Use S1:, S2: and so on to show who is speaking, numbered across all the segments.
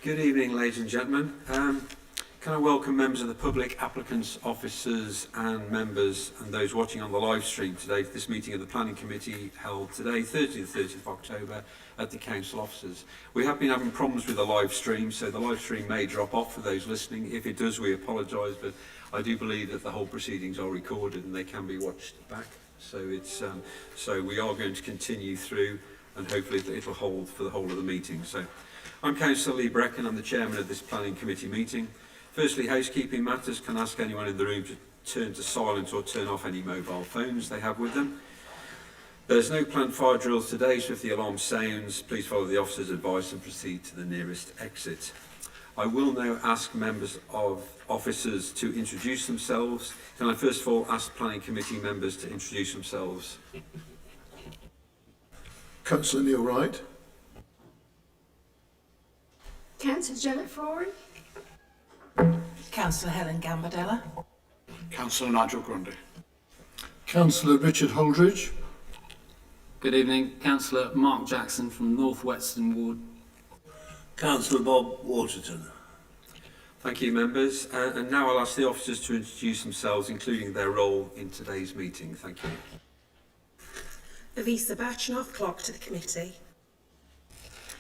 S1: Good evening, ladies and gentlemen. Can I welcome members of the public, applicants, officers and members and those watching on the live stream today to this meeting of the Planning Committee held today, Thursday the 30th of October at the Council offices. We have been having problems with the live stream, so the live stream may drop off for those listening. If it does, we apologise, but I do believe that the whole proceedings are recorded and they can be watched back. So we are going to continue through and hopefully it'll hold for the whole of the meeting. So I'm Councillor Lee Brecken, I'm the chairman of this Planning Committee meeting. Firstly, housekeeping matters. Can I ask anyone in the room to turn to silent or turn off any mobile phones they have with them? There's no planned fire drills today, so if the alarm sounds, please follow the officer's advice and proceed to the nearest exit. I will now ask members of officers to introduce themselves. Can I first of all ask Planning Committee members to introduce themselves?
S2: Councillor Neil Wright.
S3: Councillor Janet Frory.
S4: Councillor Helen Gambardella.
S5: Councillor Nigel Grundy.
S2: Councillor Richard Holdridge.
S6: Good evening, Councillor Mark Jackson from North Western Ward.
S7: Councillor Bob Waterton.
S1: Thank you, members. And now I'll ask the officers to introduce themselves, including their role in today's meeting. Thank you.
S8: Avisa Bachnoff, Clerk to the Committee.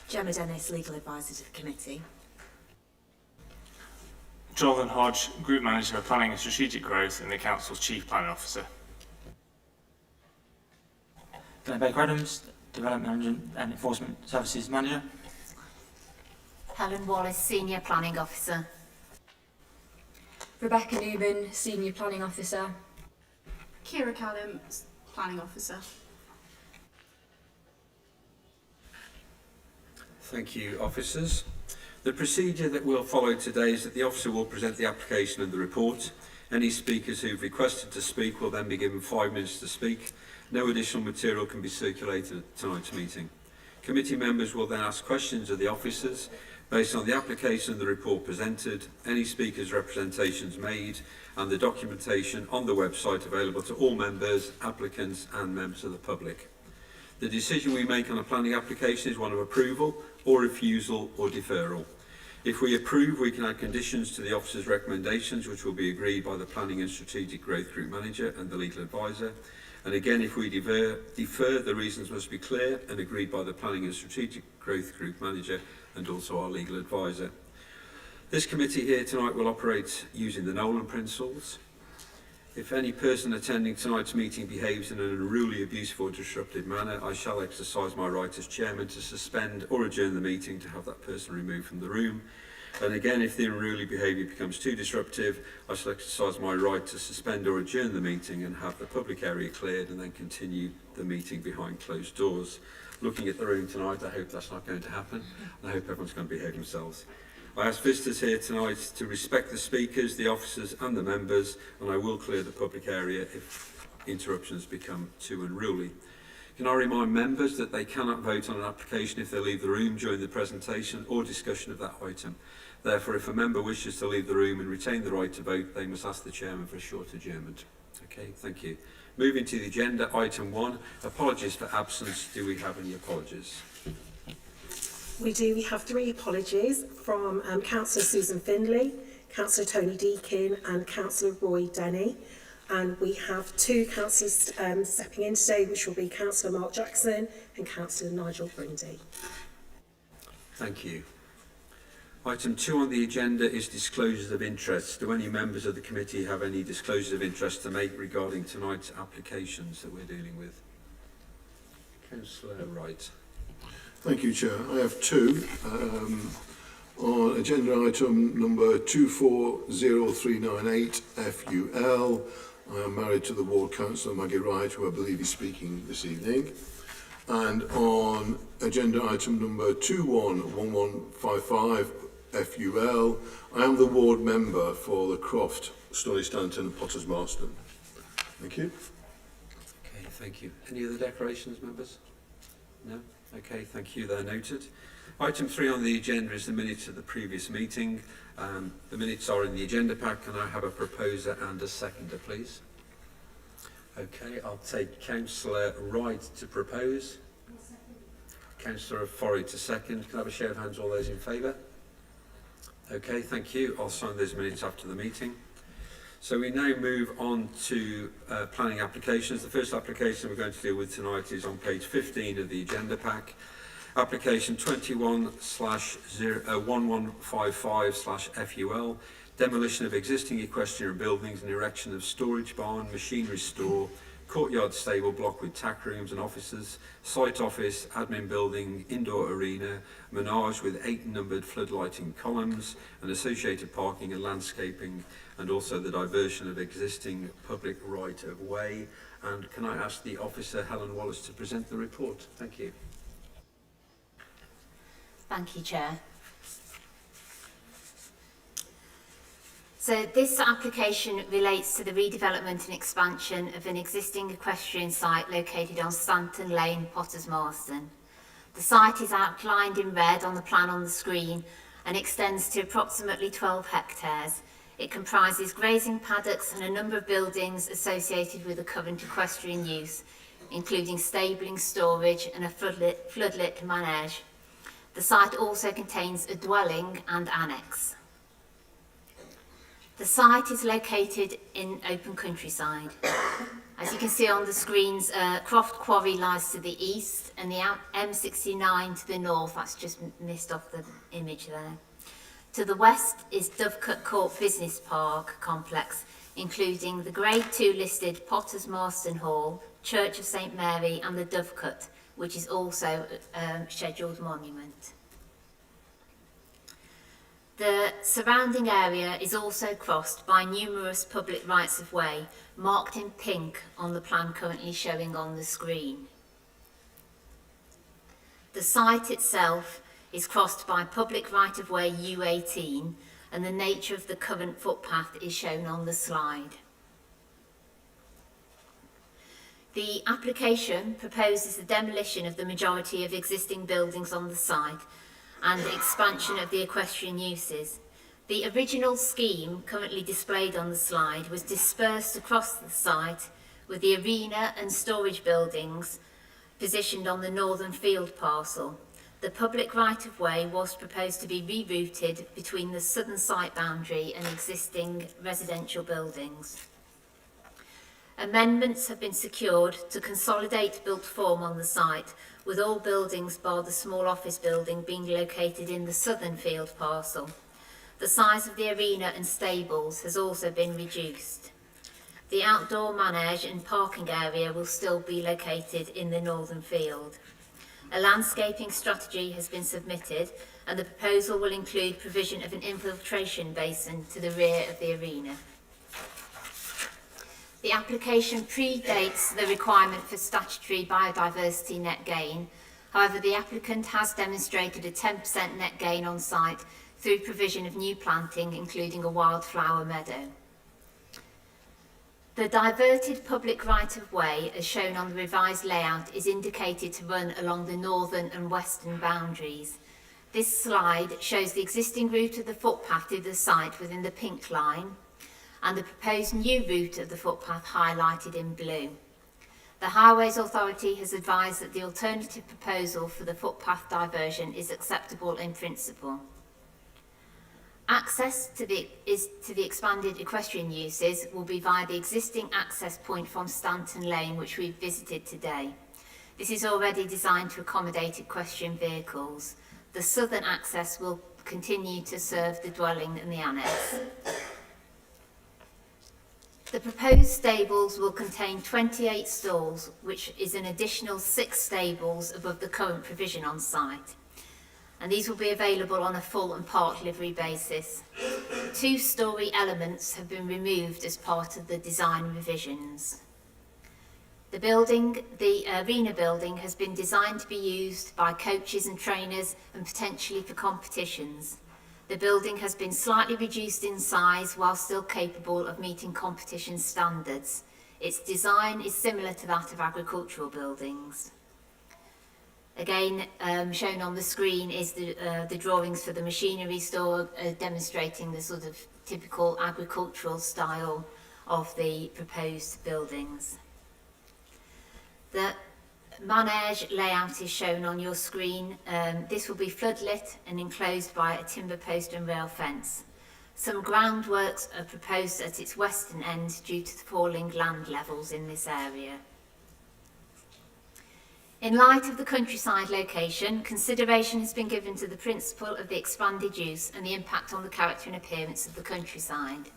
S9: Gemma Dennis, Legal Advisor to the Committee.
S5: Jonathan Hodge, Group Manager of Planning and Strategic Growth and the Council's Chief Planning Officer.
S10: Glenn Baker Adams, Development Management and Enforcement Services Manager.
S11: Helen Wallace, Senior Planning Officer.
S3: Rebecca Newman, Senior Planning Officer.
S12: Kira Callum, Planning Officer.
S1: Thank you, officers. The procedure that we'll follow today is that the officer will present the application and the report. Any speakers who've requested to speak will then be given 5 minutes to speak. No additional material can be circulated at tonight's meeting. Committee members will then ask questions of the officers based on the application and the report presented, any speakers' representations made, and the documentation on the website available to all members, applicants and members of the public. The decision we make on a planning application is one of approval or refusal or deferral. If we approve, we can add conditions to the officer's recommendations, which will be agreed by the Planning and Strategic Growth Group Manager and the Legal Advisor. And again, if we defer, the reasons must be clear and agreed by the Planning and Strategic Growth Group Manager and also our Legal Advisor. This committee here tonight will operate using the Nolan Principles. If any person attending tonight's meeting behaves in an unruly, abusive or disruptive manner, I shall exercise my right as chairman to suspend or adjourn the meeting to have that person removed from the room. And again, if the unruly behaviour becomes too disruptive, I shall exercise my right to suspend or adjourn the meeting and have the public area cleared and then continue the meeting behind closed doors. Looking at the room tonight, I hope that's not going to happen. I hope everyone's going to behave themselves. I ask visitors here tonight to respect the speakers, the officers and the members, and I will clear the public area if interruptions become too unruly. Can I remind members that they cannot vote on an application if they leave the room during the presentation or discussion of that item. Therefore, if a member wishes to leave the room and retain the right to vote, they must ask the chairman for a short adjournment. Okay, thank you. Moving to the agenda, item 1, apologies for absence. Do we have any apologies?
S8: We do. We have 3 apologies from Councillor Susan Findlay, Councillor Tony Deakin and Councillor Roy Denny. And we have 2 councillors stepping in today, which will be Councillor Mark Jackson and Councillor Nigel Grundy.
S1: Thank you. Item 2 on the agenda is disclosures of interest. Do any members of the committee have any disclosures of interest to make regarding tonight's applications that we're dealing with? Councillor Wright.
S2: Thank you, Chair. I have 2. On agenda item number 240398 FUL, I am married to the Ward Councillor Maggie Wright, who I believe is speaking this evening. And on agenda item number 211155 FUL, I am the Ward member for the Croft, Stoney Stanton and Potters Marston. Thank you.
S1: Okay, thank you. Any other declarations, members? No? Okay, thank you. They're noted. Item 3 on the agenda is the minutes of the previous meeting. The minutes are in the agenda pack. Can I have a proposer and a seconder, please? Okay, I'll take Councillor Wright to propose. Councillor Forry to second. Can I have a show of hands, all those in favour? Okay, thank you. I'll sign those minutes after the meeting. So we now move on to planning applications. The first application we're going to deal with tonight is on page 15 of the agenda pack. Application 21/1155/FUL, demolition of existing equestrian buildings and erection of storage barn, machinery store, courtyard stable block with tack rooms and offices, site office, admin building, indoor arena, menage with 8 numbered floodlighting columns and associated parking and landscaping, and also the diversion of existing public right of way. And can I ask the officer, Helen Wallace, to present the report? Thank you.
S11: Thank you, Chair. So this application relates to the redevelopment and expansion of an existing equestrian site located on Stanton Lane, Potters Marston. The site is outlined in red on the plan on the screen and extends to approximately 12 hectares. It comprises grazing paddocks and a number of buildings associated with the current equestrian use, including stabling, storage and a floodlit manege. The site also contains a dwelling and annex. The site is located in open countryside. As you can see on the screens, Croft Quarry lies to the east and the M69 to the north. That's just missed off the image there. To the west is Dovecote Court Business Park complex, including the Grade 2 listed Potters Marston Hall, Church of St Mary and the Dovecote, which is also a scheduled monument. The surrounding area is also crossed by numerous public rights of way, marked in pink on the plan currently showing on the screen. The site itself is crossed by public right of way U18, and the nature of the current footpath is shown on the slide. The application proposes the demolition of the majority of existing buildings on the site and the expansion of the equestrian uses. The original scheme currently displayed on the slide was dispersed across the site, with the arena and storage buildings positioned on the northern field parcel. The public right-of-way was proposed to be rerouted between the southern site boundary and existing residential buildings. Amendments have been secured to consolidate built form on the site, with all buildings bar the small office building being located in the southern field parcel. The size of the arena and stables has also been reduced. The outdoor manege and parking area will still be located in the northern field. A landscaping strategy has been submitted, and the proposal will include provision of an infiltration basin to the rear of the arena. The application predates the requirement for statutory biodiversity net gain. However, the applicant has demonstrated a 10% net gain on site through provision of new planting, including a wildflower meadow. The diverted public right-of-way, as shown on the revised layout, is indicated to run along the northern and western boundaries. This slide shows the existing route of the footpath through the site within the pink line, and the proposed new route of the footpath highlighted in blue. The Highways Authority has advised that the alternative proposal for the footpath diversion is acceptable in principle. Access to the expanded equestrian uses will be via the existing access point from Stanton Lane, which we've visited today. This is already designed to accommodate equestrian vehicles. The southern access will continue to serve the dwelling and the annex. The proposed stables will contain 28 stalls, which is an additional 6 stables above the current provision on site. And these will be available on a full and part livery basis. 2-storey elements have been removed as part of the design revisions. The arena building has been designed to be used by coaches and trainers and potentially for competitions. The building has been slightly reduced in size while still capable of meeting competition standards. Its design is similar to that of agricultural buildings. Again, shown on the screen is the drawings for the machinery store, demonstrating the sort of typical agricultural style of the proposed buildings. The manege layout is shown on your screen. This will be floodlit and enclosed by a timber post and rail fence. Some groundworks are proposed at its western end due to the falling land levels in this area. In light of the countryside location, consideration has been given to the principle of the expanded use and the impact on the character and appearance of the countryside.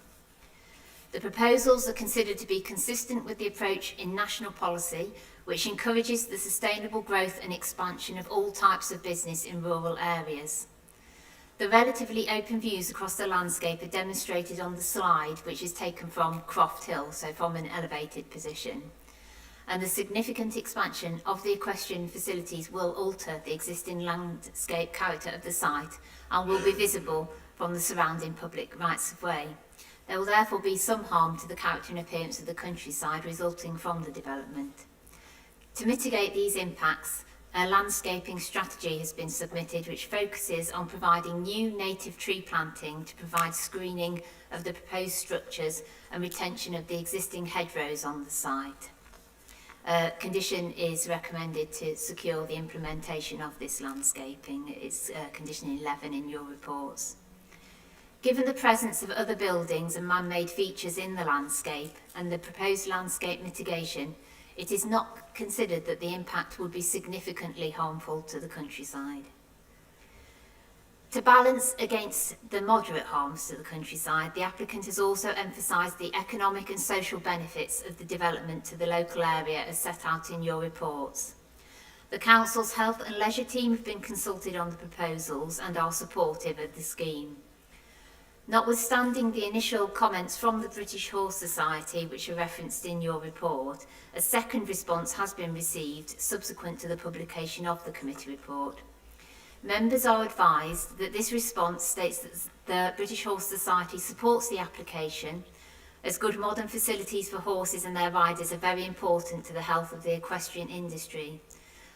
S11: The proposals are considered to be consistent with the approach in national policy, which encourages the sustainable growth and expansion of all types of business in rural areas. The relatively open views across the landscape are demonstrated on the slide, which is taken from Croft Hill, so from an elevated position. And the significant expansion of the equestrian facilities will alter the existing landscape character of the site and will be visible from the surrounding public rights of way. There will therefore be some harm to the character and appearance of the countryside resulting from the development. To mitigate these impacts, a landscaping strategy has been submitted which focuses on providing new native tree planting to provide screening of the proposed structures and retention of the existing hedgerows on the site. Condition is recommended to secure the implementation of this landscaping. It's condition 11 in your reports. Given the presence of other buildings and man-made features in the landscape and the proposed landscape mitigation, it is not considered that the impact would be significantly harmful to the countryside. To balance against the moderate harms to the countryside, the applicant has also emphasised the economic and social benefits of the development to the local area as set out in your reports. The Council's Health and Leisure team have been consulted on the proposals and are supportive of the scheme. Notwithstanding the initial comments from the British Horse Society, which are referenced in your report, a second response has been received subsequent to the publication of the committee report. Members are advised that this response states that the British Horse Society supports the application, as good modern facilities for horses and their riders are very important to the health of the equestrian industry.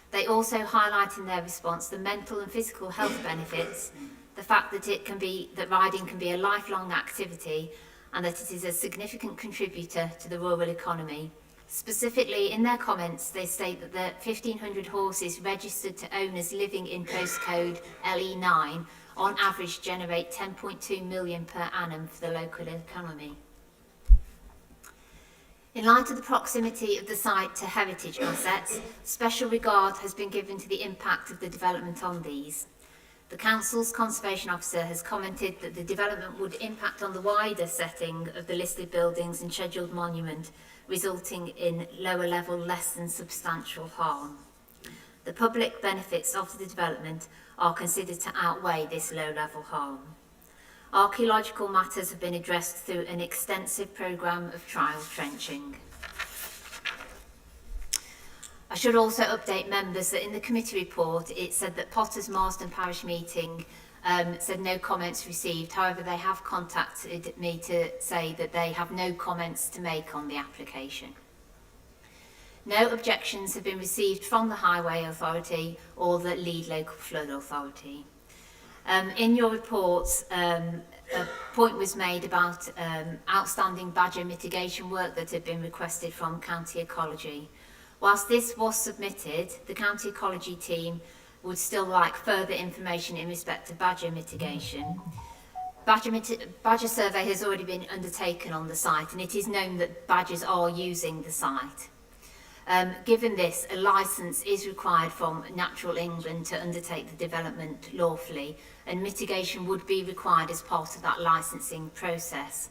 S11: They also highlight in their response the mental and physical health benefits, the fact that riding can be a lifelong activity and that it is a significant contributor to the rural economy. Specifically, in their comments, they state that the 1,500 horses registered to owners living in postcode LE9 on average generate 10.2 million per annum for the local economy. In light of the proximity of the site to heritage assets, special regard has been given to the impact of the development on these. The Council's Conservation Officer has commented that the development would impact on the wider setting of the listed buildings and scheduled monument, resulting in lower level, less than substantial harm. The public benefits of the development are considered to outweigh this low level harm. Archaeological matters have been addressed through an extensive programme of trial trenching. I should also update members that in the committee report it said that Potters Marsden Parish meeting said no comments received. However, they have contacted me to say that they have no comments to make on the application. No objections have been received from the Highway Authority or the Lead Local Flood Authority. In your reports, a point was made about outstanding badger mitigation work that had been requested from County Ecology. Whilst this was submitted, the County Ecology team would still like further information in respect to badger mitigation. Badger survey has already been undertaken on the site, and it is known that badgers are using the site. Given this, a licence is required from Natural England to undertake the development lawfully, and mitigation would be required as part of that licensing process.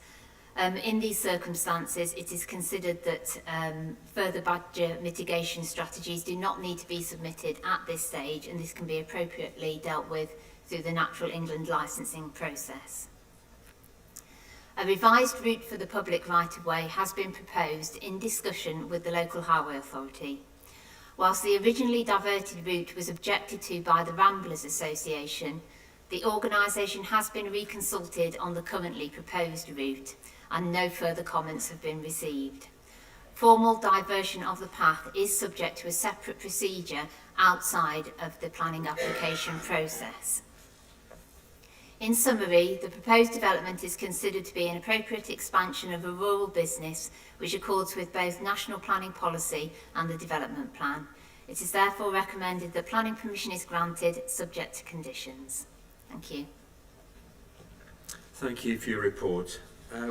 S11: In these circumstances, it is considered that further badger mitigation strategies do not need to be submitted at this stage, and this can be appropriately dealt with through the Natural England licensing process. A revised route for the public right-of-way has been proposed in discussion with the local highway authority. Whilst the originally diverted route was objected to by the Ramblers Association, the organisation has been reconsulted on the currently proposed route, and no further comments have been received. Formal diversion of the path is subject to a separate procedure outside of the planning application process. In summary, the proposed development is considered to be an appropriate expansion of a rural business which accords with both national planning policy and the development plan. It is therefore recommended that planning permission is granted, subject to conditions. Thank you.
S1: Thank you for your report.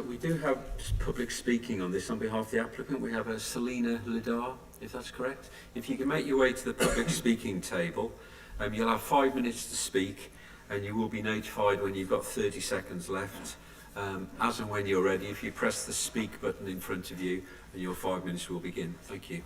S1: We do have public speaking on this on behalf of the applicant. We have Selina Lidar, if that's correct. If you can make your way to the public speaking table, you'll have 5 minutes to speak, and you will be notified when you've got 30 seconds left. As and when you're ready, if you press the speak button in front of you, and your 5 minutes will begin. Thank you.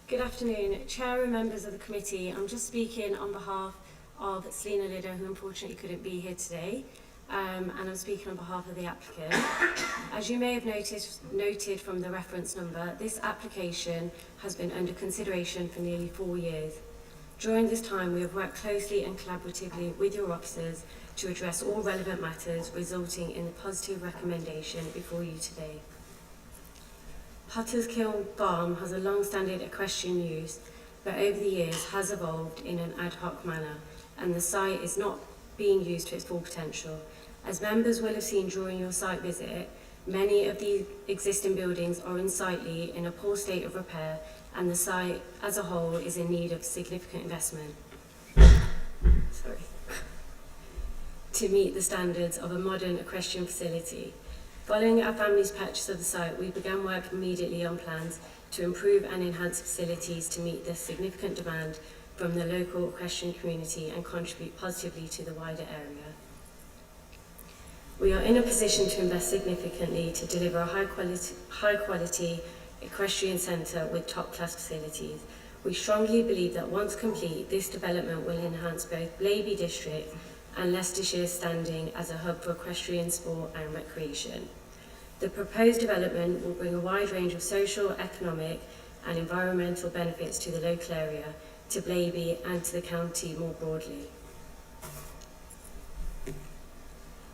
S4: Good afternoon, Chair and members of the committee. I'm just speaking on behalf of Selina Lidder, who unfortunately couldn't be here today, and I'm speaking on behalf of the applicant. As you may have noted from the reference number, this application has been under consideration for nearly 4 years. During this time, we have worked closely and collaboratively with your officers to address all relevant matters, resulting in the positive recommendation before you today. Potter's Kiln Farm has a long-standing equestrian use, but over the years has evolved in an ad hoc manner, and the site is not being used to its full potential. As members will have seen during your site visit, many of the existing buildings are unsightly, in a poor state of repair, and the site as a whole is in need of significant investment to meet the standards of a modern equestrian facility. Following our family's purchase of the site, we began work immediately on plans to improve and enhance facilities to meet the significant demand from the local equestrian community and contribute positively to the wider area. We are in a position to invest significantly to deliver a high quality equestrian centre with top-class facilities. We strongly believe that once complete, this development will enhance both Blaby District and Leicestershire's standing as a hub for equestrian sport and recreation. The proposed development will bring a wide range of social, economic and environmental benefits to the local area, to Blaby and to the county more broadly.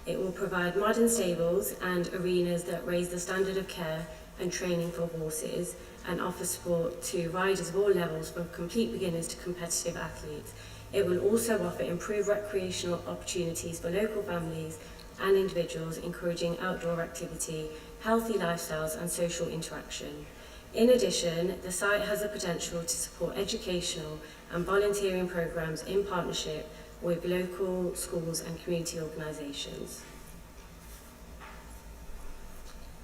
S4: It will provide modern stables and arenas that raise the standard of care and training for horses, and offer support to riders of all levels, from complete beginners to competitive athletes. It will also offer improved recreational opportunities for local families and individuals, encouraging outdoor activity, healthy lifestyles and social interaction. In addition, the site has the potential to support educational and volunteering programs in partnership with local schools and community organisations.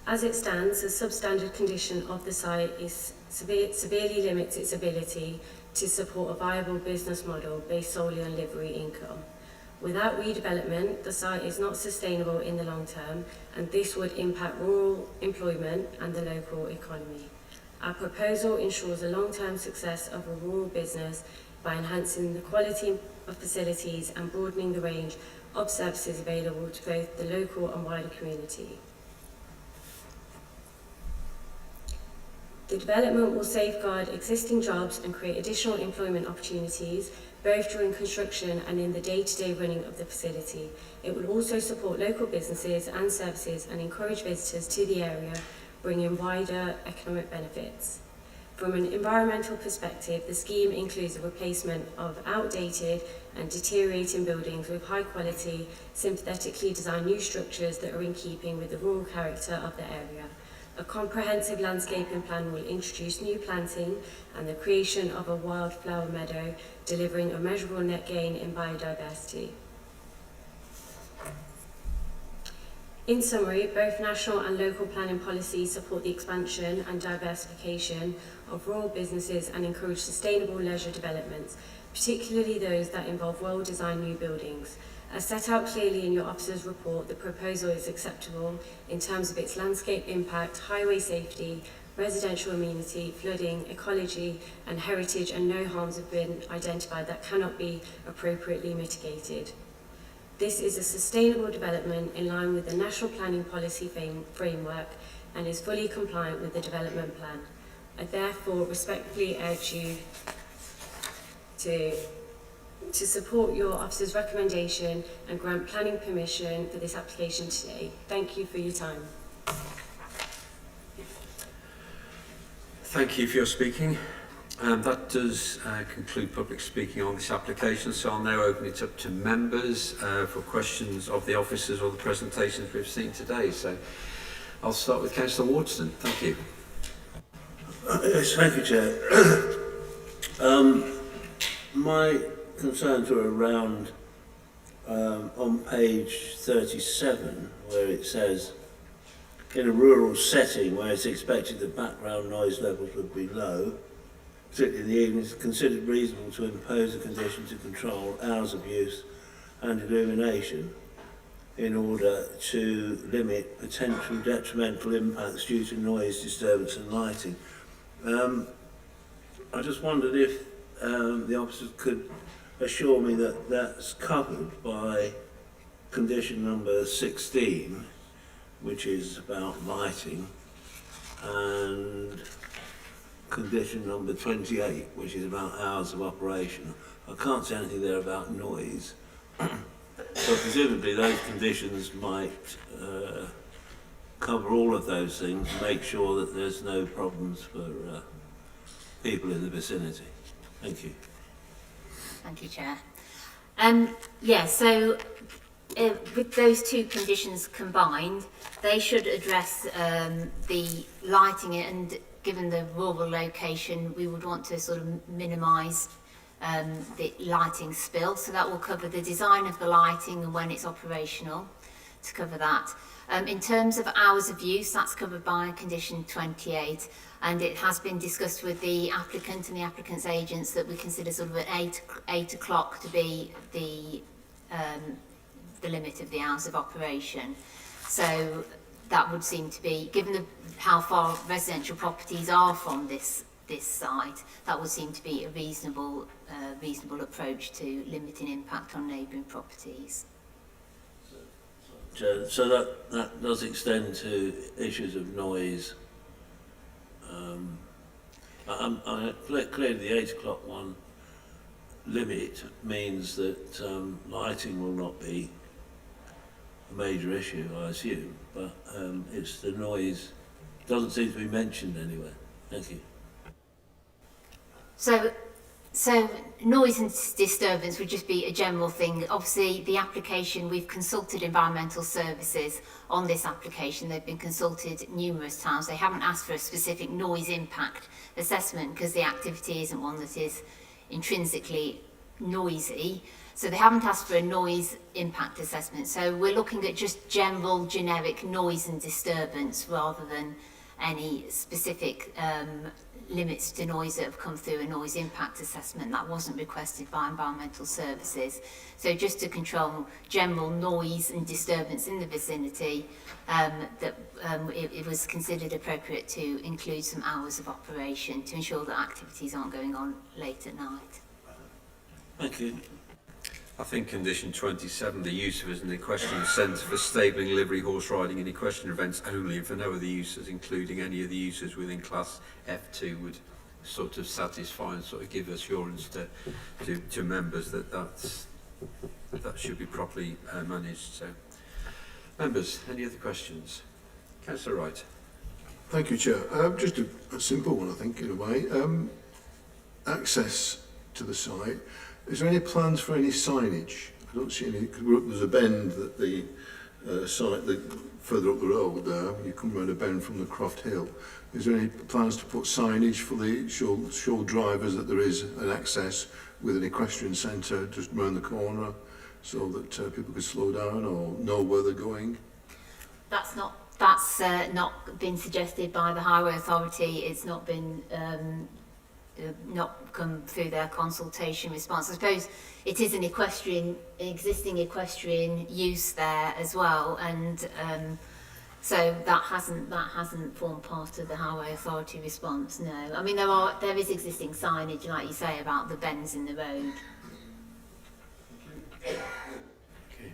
S4: As it stands, the substandard condition of the site is severely limits its ability to support a viable business model based solely on livery income. Without redevelopment, the site is not sustainable in the long term, and this would impact rural employment and the local economy. Our proposal ensures the long-term success of a rural business by enhancing the quality of facilities and broadening the range of services available to both the local and wider community. The development will safeguard existing jobs and create additional employment opportunities, both during construction and in the day-to-day running of the facility. It will also support local businesses and services and encourage visitors to the area, bringing wider economic benefits. From an environmental perspective, the scheme includes the replacement of outdated and deteriorating buildings with high-quality, synthetically designed new structures that are in keeping with the rural character of the area. A comprehensive landscaping plan will introduce new planting and the creation of a wildflower meadow, delivering a measurable net gain in biodiversity. In summary, both national and local planning policies support the expansion and diversification of rural businesses and encourage sustainable leisure developments, particularly those that involve well-designed new buildings. As set out clearly in your officer's report, the proposal is acceptable in terms of its landscape impact, highway safety, residential amenity, flooding, ecology and heritage, and no harms have been identified that cannot be appropriately mitigated. This is a sustainable development in line with the National Planning Policy Framework and is fully compliant with the development plan. I therefore respectfully urge you to support your officer's recommendation and grant planning permission for this application today. Thank you for your time.
S1: Thank you for your speaking. That does conclude public speaking on this application, so I'll now open it up to members for questions of the officers or the presentations we've seen today. So I'll start with Councillor Waterston. Thank you.
S7: Yes, thank you, Chair. My concerns were around on page 37, where it says, in a rural setting where it's expected that background noise levels would be low, particularly in the evenings, it's considered reasonable to impose a condition to control hours of use and illumination in order to limit potential detrimental impacts due to noise, disturbance and lighting. I just wondered if the officers could assure me that that's covered by condition number 16, which is about lighting, and condition number 28, which is about hours of operation. I can't see anything there about noise. So presumably those conditions might cover all of those things and make sure that there's no problems for people in the vicinity. Thank you.
S11: Thank you, Chair. So with those two conditions combined, they should address the lighting, and given the rural location, we would want to sort of minimise the lighting spill. So that will cover the design of the lighting and when it's operational, to cover that. In terms of hours of use, that's covered by condition 28, and it has been discussed with the applicant and the applicant's agents that we consider sort of at 8 o'clock to be the limit of the hours of operation. So that would seem to be, given how far residential properties are from this site, that would seem to be a reasonable approach to limiting impact on neighbouring properties.
S7: So that does extend to issues of noise. Clearly the 8 o'clock one limit means that lighting will not be a major issue, I assume, but it's the noise, doesn't seem to be mentioned anywhere. Thank you.
S11: So noise and disturbance would just be a general thing. Obviously, the application, we've consulted environmental services on this application. They've been consulted numerous times. They haven't asked for a specific noise impact assessment because the activity isn't one that is intrinsically noisy. So they haven't asked for a noise impact assessment. So we're looking at just general generic noise and disturbance rather than any specific limits to noise that have come through a noise impact assessment. That wasn't requested by environmental services. So just to control general noise and disturbance in the vicinity, it was considered appropriate to include some hours of operation to ensure that activities aren't going on late at night.
S7: Thank you.
S1: I think condition 27, the use of as an equestrian centre for stabling, livery, horse riding and equestrian events only, and for no other uses, including any of the uses within class F2, would sort of satisfy and sort of give assurance to members that that should be properly managed. So, members, any other questions? Councillor Wright.
S2: Thank you, Chair. Just a simple one, I think, in a way. Access to the site. Is there any plans for any signage? I don't see any. There's a bend that the site, further up the road there, you come around a bend from the Croft Hill. Is there any plans to put signage for the show drivers that there is an access with an equestrian centre just round the corner so that people could slow down or know where they're going?
S11: That's not been suggested by the Highway Authority. It's not been not come through their consultation response. I suppose it is an existing equestrian use there as well, and so that hasn't formed part of the Highway Authority response. No, I mean there is existing signage, like you say, about the bends in the road.
S1: Okay.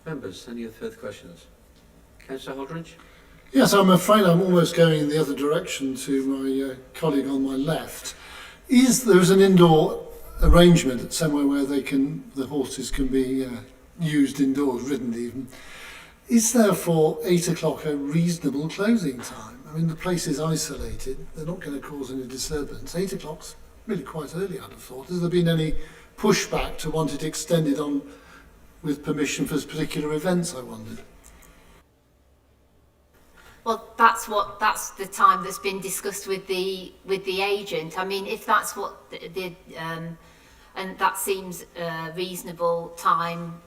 S1: Members, any other further questions? Councillor Holdridge?
S13: Yes, I'm afraid I'm almost going in the other direction to my colleague on my left. There's an indoor arrangement somewhere where the horses can be used indoors, ridden even. Is therefore 8 o'clock a reasonable closing time? I mean, the place is isolated. They're not going to cause any disturbance. 8 o'clock's really quite early, I'd have thought. Has there been any pushback to want it extended on with permission for particular events, I wondered?
S11: Well, that's the time that's been discussed with the agent. I mean, if that's what and that seems a reasonable time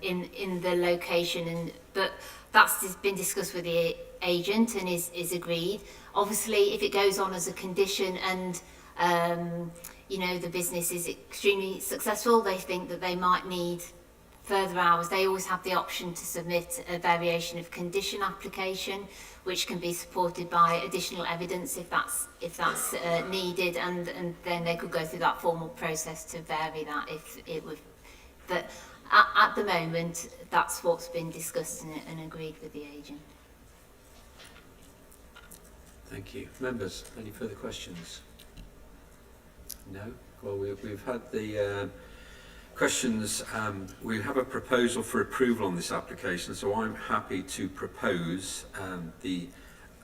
S11: in the location, but that's been discussed with the agent and is agreed. Obviously, if it goes on as a condition and you know, the business is extremely successful, they think that they might need further hours, they always have the option to submit a variation of condition application, which can be supported by additional evidence if that's needed, and then they could go through that formal process to vary that if it would. But at the moment, that's what's been discussed and agreed with the agent.
S1: Thank you. Members, any further questions? No? Well, we've had the questions. We have a proposal for approval on this application, so I'm happy to propose the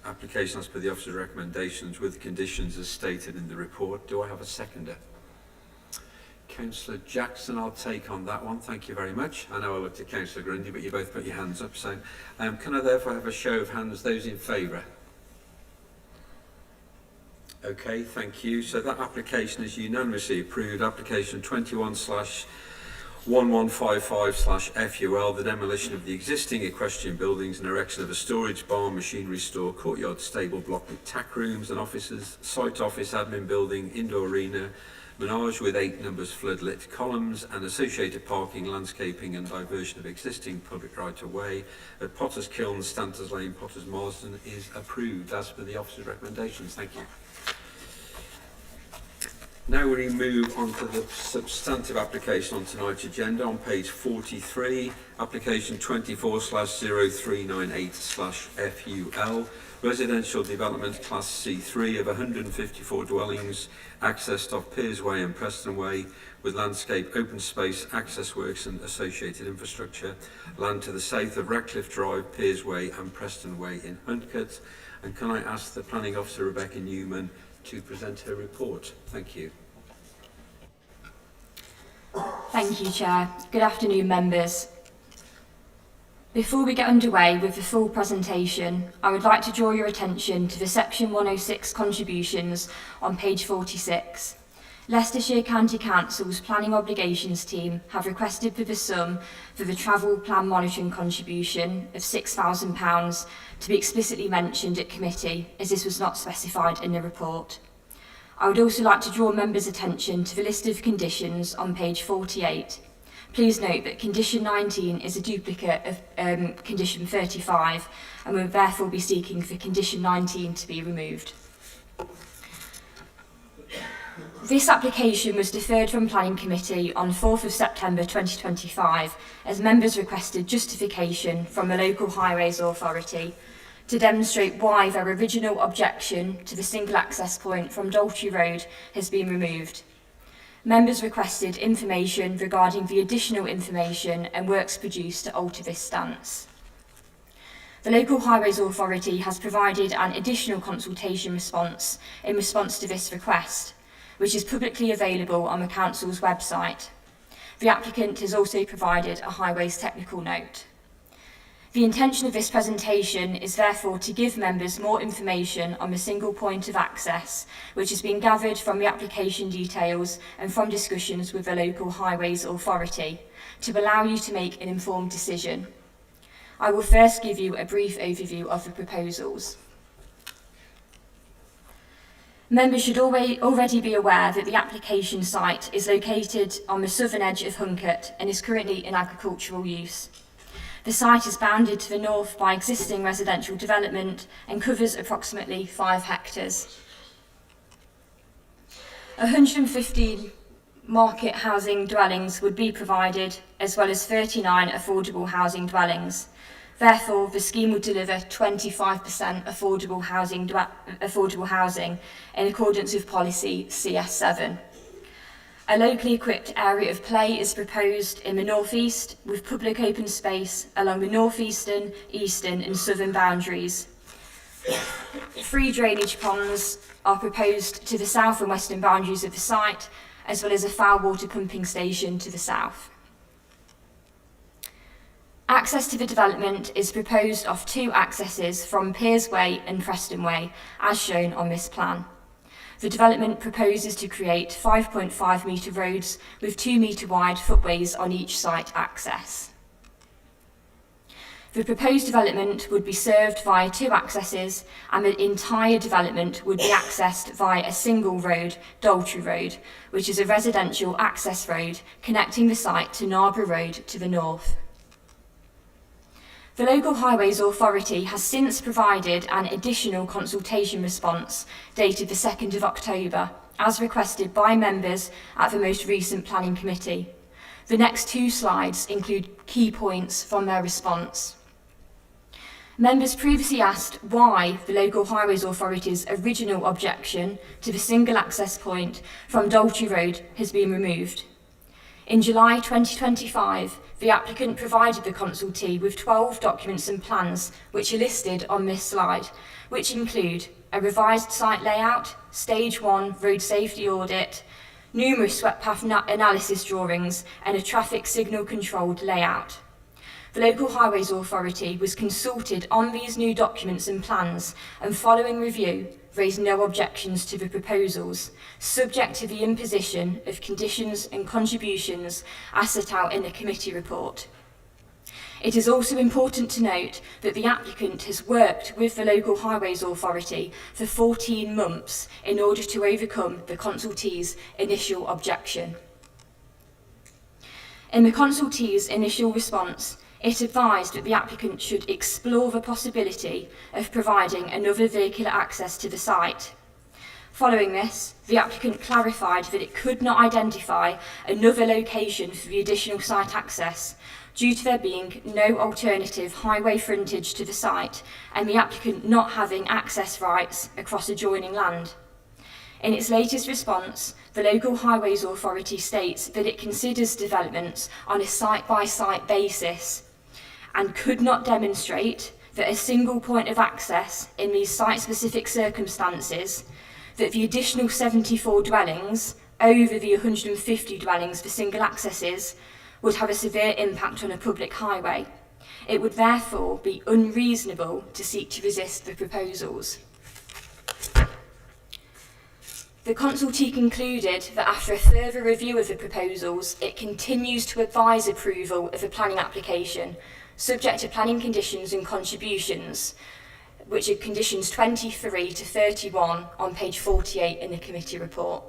S1: application as per the officer's recommendations with the conditions as stated in the report. Do I have a seconder? Councillor Jackson, I'll take on that one. Thank you very much. I know I looked at Councillor Grundy, but you both put your hands up. So can I therefore have a show of hands, those in favour? Okay, thank you. So that application is unanimously approved. Application 21/1155/FUL, the demolition of the existing equestrian buildings and erection of a storage barn, machinery store, courtyard, stable block with tack rooms and offices, site office, admin building, indoor arena, menage with 8 numbers floodlit columns and associated parking, landscaping and diversion of existing public right-of-way at Potters Kiln, Stanters Lane, Potters Marsden is approved as per the officer's recommendations. Thank you. Now we move on to the substantive application on tonight's agenda on page 43, application 24/0398/FUL, residential development class C3 of 154 dwellings, accessed off Piers Way and Preston Way, with landscape, open space, access works and associated infrastructure, land to the south of Ratcliffe Drive, Piers Way and Preston Way in Huntcote. And can I ask the Planning Officer, Rebecca Newman, to present her report? Thank you.
S3: Thank you, Chair. Good afternoon, members. Before we get underway with the full presentation, I would like to draw your attention to the Section 106 contributions on page 46. Leicestershire County Council's Planning Obligations team have requested for the sum for the travel plan monitoring contribution of £6,000 to be explicitly mentioned at committee, as this was not specified in the report. I would also like to draw members' attention to the list of conditions on page 48. Please note that condition 19 is a duplicate of condition 35 and will therefore be seeking for condition 19 to be removed. This application was deferred from Planning Committee on 4th of September 2025 as members requested justification from the local highways authority to demonstrate why their original objection to the single access point from Daltrey Road has been removed. Members requested information regarding the additional information and works produced to alter this stance. The Local Highways Authority has provided an additional consultation response in response to this request, which is publicly available on the Council's website. The applicant has also provided a highways technical note. The intention of this presentation is therefore to give members more information on the single point of access, which has been gathered from the application details and from discussions with the Local Highways Authority, to allow you to make an informed decision. I will first give you a brief overview of the proposals. Members should already be aware that the application site is located on the southern edge of Huntcote and is currently in agricultural use. The site is bounded to the north by existing residential development and covers approximately 5 hectares. 115 market housing dwellings would be provided, as well as 39 affordable housing dwellings. Therefore, the scheme would deliver 25% affordable housing in accordance with policy CS7. A locally equipped area of play is proposed in the northeast, with public open space along the northeastern, eastern and southern boundaries. 3 drainage ponds are proposed to the south and western boundaries of the site, as well as a foul water pumping station to the south. Access to the development is proposed off two accesses from Piers Way and Preston Way, as shown on this plan. The development proposes to create 5.5 metre roads with 2 metre wide footways on each site access. The proposed development would be served via two accesses, and the entire development would be accessed via a single road, Daltrey Road, which is a residential access road connecting the site to Narborough Road to the north. The Local Highways Authority has since provided an additional consultation response dated the 2nd of October, as requested by members at the most recent Planning Committee. The next two slides include key points from their response. Members previously asked why the Local Highways Authority's original objection to the single access point from Daltrey Road has been removed. In July 2025, the applicant provided the consultee with 12 documents and plans which are listed on this slide, which include a revised site layout, Stage 1 road safety audit, numerous swept path analysis drawings and a traffic signal controlled layout. The Local Highways Authority was consulted on these new documents and plans, and following review raised no objections to the proposals, subject to the imposition of conditions and contributions as set out in the committee report. It is also important to note that the applicant has worked with the Local Highways Authority for 14 months in order to overcome the consultee's initial objection. In the consultee's initial response, it advised that the applicant should explore the possibility of providing another vehicular access to the site. Following this, the applicant clarified that it could not identify another location for the additional site access due to there being no alternative highway frontage to the site and the applicant not having access rights across adjoining land. In its latest response, the Local Highways Authority states that it considers developments on a site-by-site basis and could not demonstrate that a single point of access in these site-specific circumstances, that the additional 74 dwellings over the 150 dwellings for single accesses would have a severe impact on a public highway. It would therefore be unreasonable to seek to resist the proposals. The consultee concluded that after a further review of the proposals, it continues to advise approval of the planning application, subject to planning conditions and contributions, which are conditions 23 to 31 on page 48 in the committee report.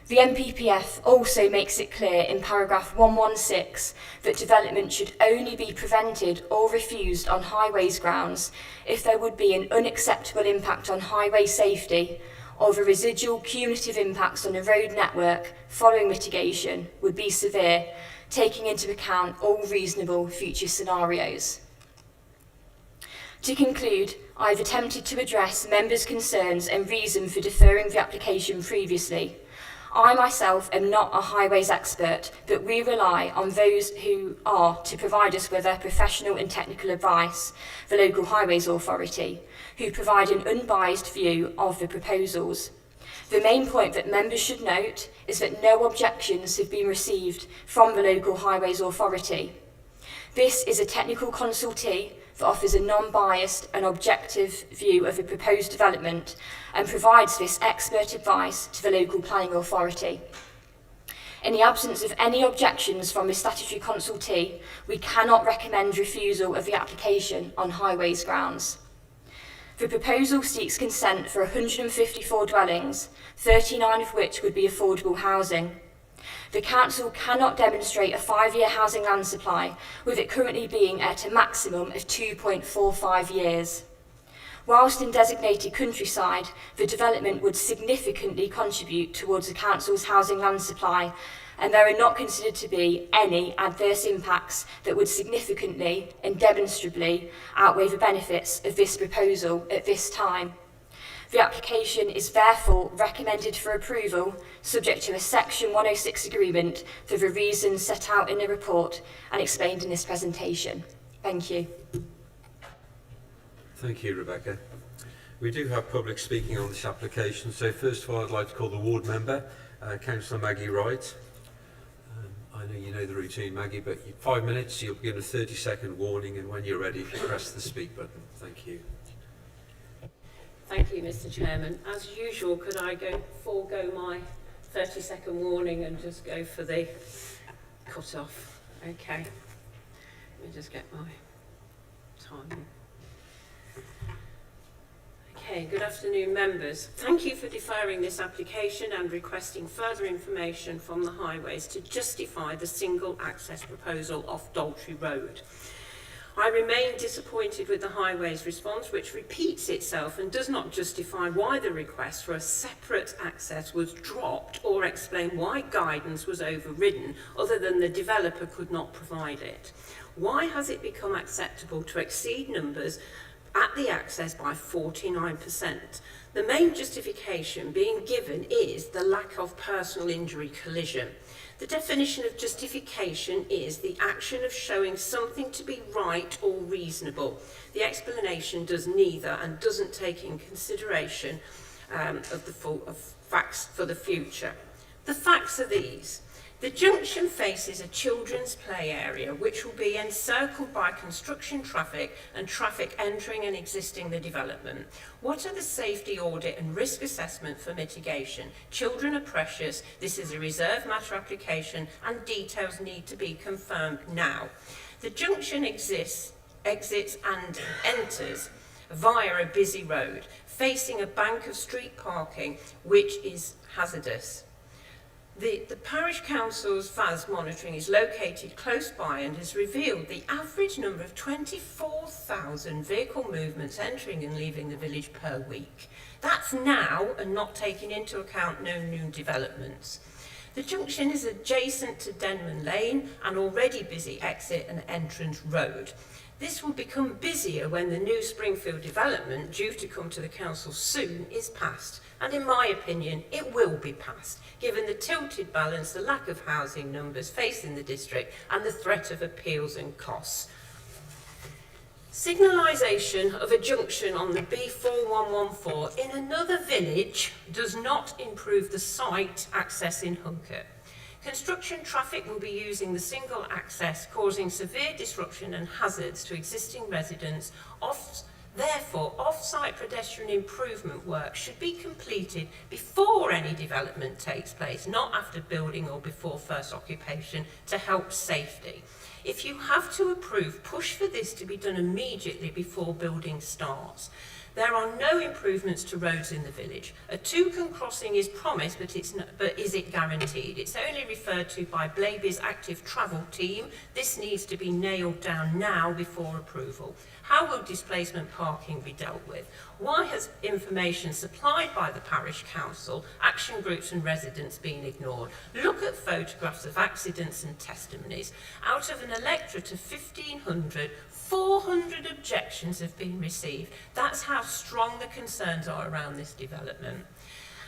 S3: The NPPF also makes it clear in paragraph 116 that development should only be prevented or refused on highways grounds if there would be an unacceptable impact on highway safety or the residual cumulative impacts on a road network following mitigation would be severe, taking into account all reasonable future scenarios. To conclude, I have attempted to address members' concerns and reason for deferring the application previously. I myself am not a highways expert, but we rely on those who are to provide us with their professional and technical advice, the Local Highways Authority, who provide an unbiased view of the proposals. The main point that members should note is that no objections have been received from the Local Highways Authority. This is a technical consultee that offers a non-biased and objective view of the proposed development and provides this expert advice to the local planning authority. In the absence of any objections from the statutory consultee, we cannot recommend refusal of the application on highways grounds. The proposal seeks consent for 154 dwellings, 39 of which would be affordable housing. The council cannot demonstrate a 5-year housing land supply, with it currently being at a maximum of 2.45 years. Whilst in designated countryside, the development would significantly contribute towards the council's housing land supply, and there are not considered to be any adverse impacts that would significantly and demonstrably outweigh the benefits of this proposal at this time. The application is therefore recommended for approval, subject to a Section 106 agreement for the reasons set out in the report and explained in this presentation. Thank you.
S1: Thank you, Rebecca. We do have public speaking on this application, so first of all I'd like to call the ward member, Councillor Maggie Wright. I know you know the routine, Maggie, but 5 minutes, you'll be given a 30-second warning, and when you're ready, you can press the speak button. Thank you.
S14: Thank you, Mr. Chairman. As usual, could I forego my 30-second warning and just go for the cut-off? Okay. Let me just get my timing. Okay, good afternoon, members. Thank you for deferring this application and requesting further information from the Highways to justify the single access proposal off Daltrey Road. I remain disappointed with the Highways response, which repeats itself and does not justify why the request for a separate access was dropped or explain why guidance was overridden, other than the developer could not provide it. Why has it become acceptable to exceed numbers at the access by 49%. The main justification being given is the lack of personal injury collision. The definition of justification is the action of showing something to be right or reasonable. The explanation does neither and doesn't take in consideration of facts for the future. The facts are these. The junction faces a children's play area which will be encircled by construction traffic and traffic entering and exiting the development. What are the safety audit and risk assessment for mitigation? Children are precious, this is a reserved matter application and details need to be confirmed now. The junction exits and enters via a busy road facing a bank of street parking which is hazardous. The Parish Council's VAS monitoring is located close by and has revealed the average number of 24,000 vehicle movements entering and leaving the village per week. That's now and not taking into account no new developments. The junction is adjacent to Denman Lane, an already busy exit and entrance road. This will become busier when the new Springfield development, due to come to the council soon, is passed. And in my opinion, it will be passed, given the tilted balance, the lack of housing numbers facing the district, and the threat of appeals and costs. Signalisation of a junction on the B4114 in another village does not improve the site access in Hunker. Construction traffic will be using the single access, causing severe disruption and hazards to existing residents. Therefore, off-site pedestrian improvement work should be completed before any development takes place, not after building or before first occupation, to help safety. If you have to approve, push for this to be done immediately before building starts. There are no improvements to roads in the village. A toucan crossing is promised, but is it guaranteed? It's only referred to by Blaby's active travel team. This needs to be nailed down now before approval. How will displacement parking be dealt with? Why has information supplied by the parish council, action groups and residents been ignored? Look at photographs of accidents and testimonies. Out of an electorate of 1,500, 400 objections have been received. That's how strong the concerns are around this development.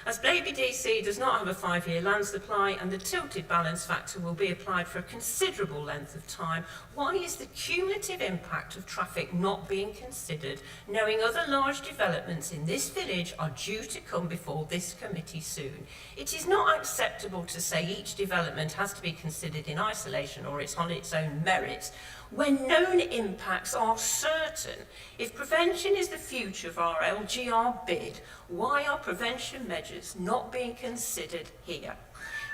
S14: As Blaby DC does not have a 5-year land supply and the tilted balance factor will be applied for a considerable length of time, why is the cumulative impact of traffic not being considered, knowing other large developments in this village are due to come before this committee soon? It is not acceptable to say each development has to be considered in isolation or it's on its own merits, when known impacts are certain. If prevention is the future of our LGR bid, why are prevention measures not being considered here?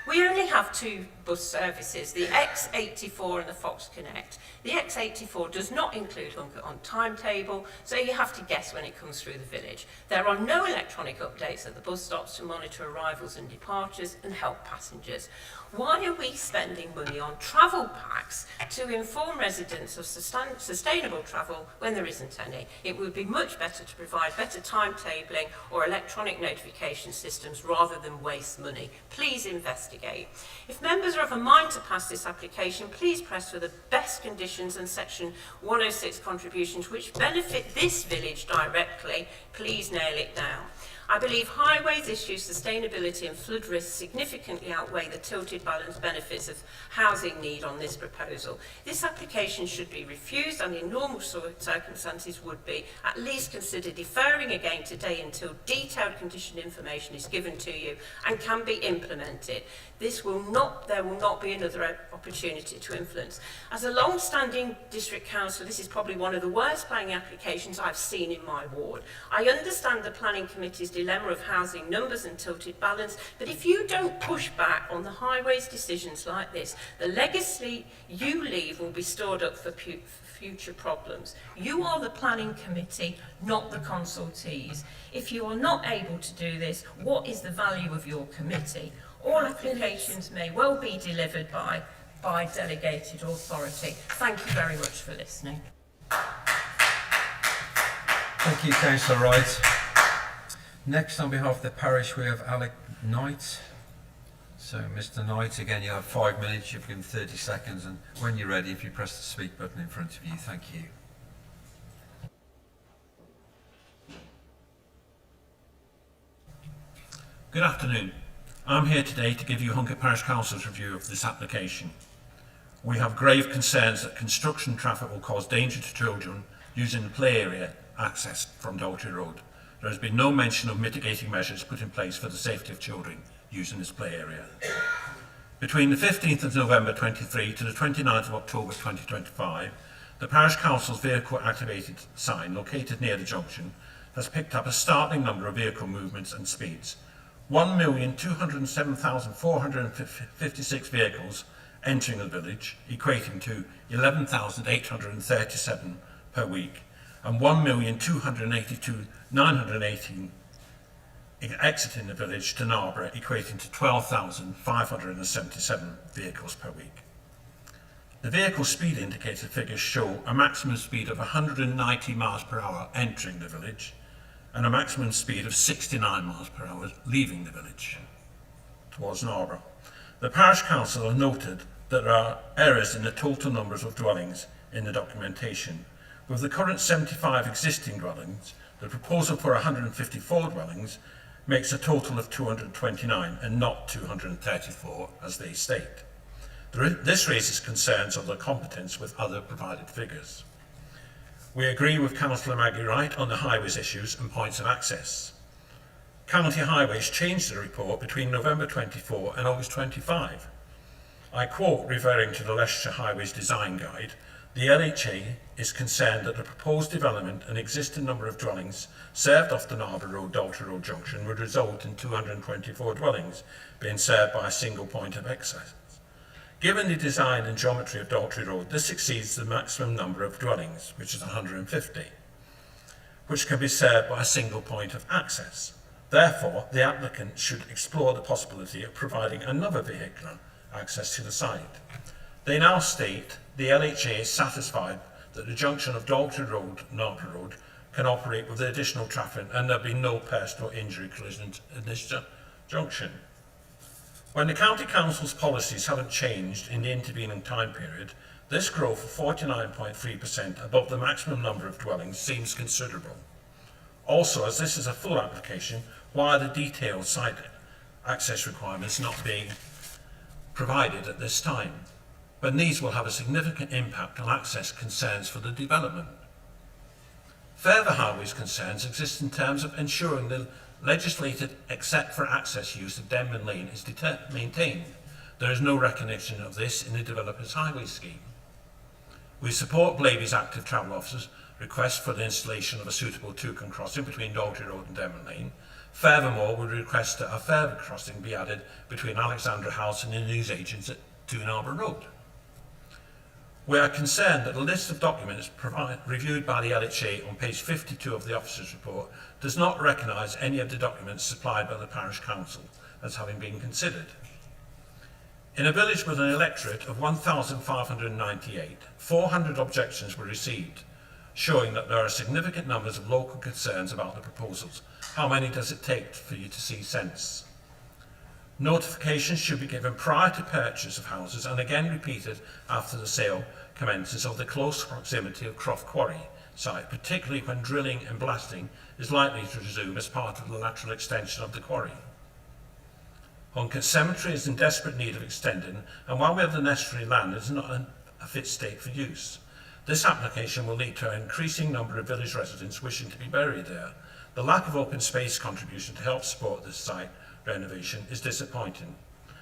S14: We only have 2 bus services, the X84 and the Fox Connect. The X84 does not include Hunker on timetable, so you have to guess when it comes through the village. There are no electronic updates at the bus stops to monitor arrivals and departures and help passengers. Why are we spending money on travel packs to inform residents of sustainable travel when there isn't any? It would be much better to provide better timetabling or electronic notification systems rather than waste money. Please investigate. If members are of a mind to pass this application, please press for the best conditions and section 106 contributions which benefit this village directly. Please nail it down. I believe highways issue, sustainability and flood risks significantly outweigh the tilted balance benefits of housing need on this proposal. This application should be refused and in normal circumstances would be at least consider deferring again today until detailed condition information is given to you and can be implemented. There will not be another opportunity to influence. As a long-standing district councillor, this is probably one of the worst planning applications I've seen in my ward. I understand the planning committee's dilemma of housing numbers and tilted balance, but if you don't push back on the highways decisions like this, the legacy you leave will be stored up for future problems. You are the planning committee, not the consultees. If you are not able to do this, what is the value of your committee? All applications may well be delivered by delegated authority. Thank you very much for listening.
S1: Thank you, Councillor Wright. Next, on behalf of the parish, we have Alec Knight. So, Mr. Knight, again, you have 5 minutes. You've given 30 seconds, and when you're ready, if you press the speak button in front of you, thank you.
S15: Good afternoon. I'm here today to give you Hunker Parish Council's review of this application. We have grave concerns that construction traffic will cause danger to children using the play area access from Daltrey Road. There has been no mention of mitigating measures put in place for the safety of children using this play area. Between the 15th of November 23 to the 29th of October 2025, the Parish Council's vehicle activated sign located near the junction has picked up a startling number of vehicle movements and speeds. 1,207,456 vehicles entering the village, equating to 11,837 per week, and 1,282,918 exiting the village to Narborough, equating to 12,577 vehicles per week. The vehicle speed indicator figures show a maximum speed of 190 miles per hour entering the village, and a maximum speed of 69 miles per hour leaving the village towards Narborough. The Parish Council have noted that there are errors in the total numbers of dwellings in the documentation. With the current 75 existing dwellings, the proposal for 154 dwellings makes a total of 229 and not 234 as they state. This raises concerns of the competence with other provided figures. We agree with Councillor Maggie Wright on the highways issues and points of access. County Highways changed the report between November 24 and August 25. I quote, referring to the Leicestershire Highways Design Guide, the LHA is concerned that the proposed development and existing number of dwellings served off the Narborough Road Daltrey Road junction would result in 224 dwellings being served by a single point of access. Given the design and geometry of Daltrey Road, this exceeds the maximum number of dwellings, which is 150, which can be served by a single point of access. Therefore, the applicant should explore the possibility of providing another vehicular access to the site. They now state the LHA is satisfied that the junction of Daltrey Road and Narborough Road can operate with the additional traffic and there be no personal injury collisions in this junction. When the County Council's policies haven't changed in the intervening time period, this growth of 49.3% above the maximum number of dwellings seems considerable. Also, as this is a full application, why are the detailed site access requirements not being provided at this time? But these will have a significant impact on access concerns for the development. Further highways concerns exist in terms of ensuring the legislated except for access use of Denman Lane is maintained. There is no recognition of this in the developer's highway scheme. We support Blaby's active travel officers' request for the installation of a suitable two-can crossing between Daltrey Road and Denman Lane. Furthermore, we request that a further crossing be added between Alexandra House and the newsagents at 2 Narborough Road. We are concerned that the list of documents reviewed by the LHA on page 52 of the officer's report does not recognise any of the documents supplied by the Parish Council as having been considered. In a village with an electorate of 1,598, 400 objections were received, showing that there are significant numbers of local concerns about the proposals. How many does it take for you to see sense? Notifications should be given prior to purchase of houses and again repeated after the sale commences of the close proximity of Croft Quarry site, particularly when drilling and blasting is likely to resume as part of the lateral extension of the quarry. Hunkett Cemetery is in desperate need of extending, and while we have the necessary land, it is not in a fit state for use. This application will lead to an increasing number of village residents wishing to be buried there. The lack of open space contribution to help support this site renovation is disappointing.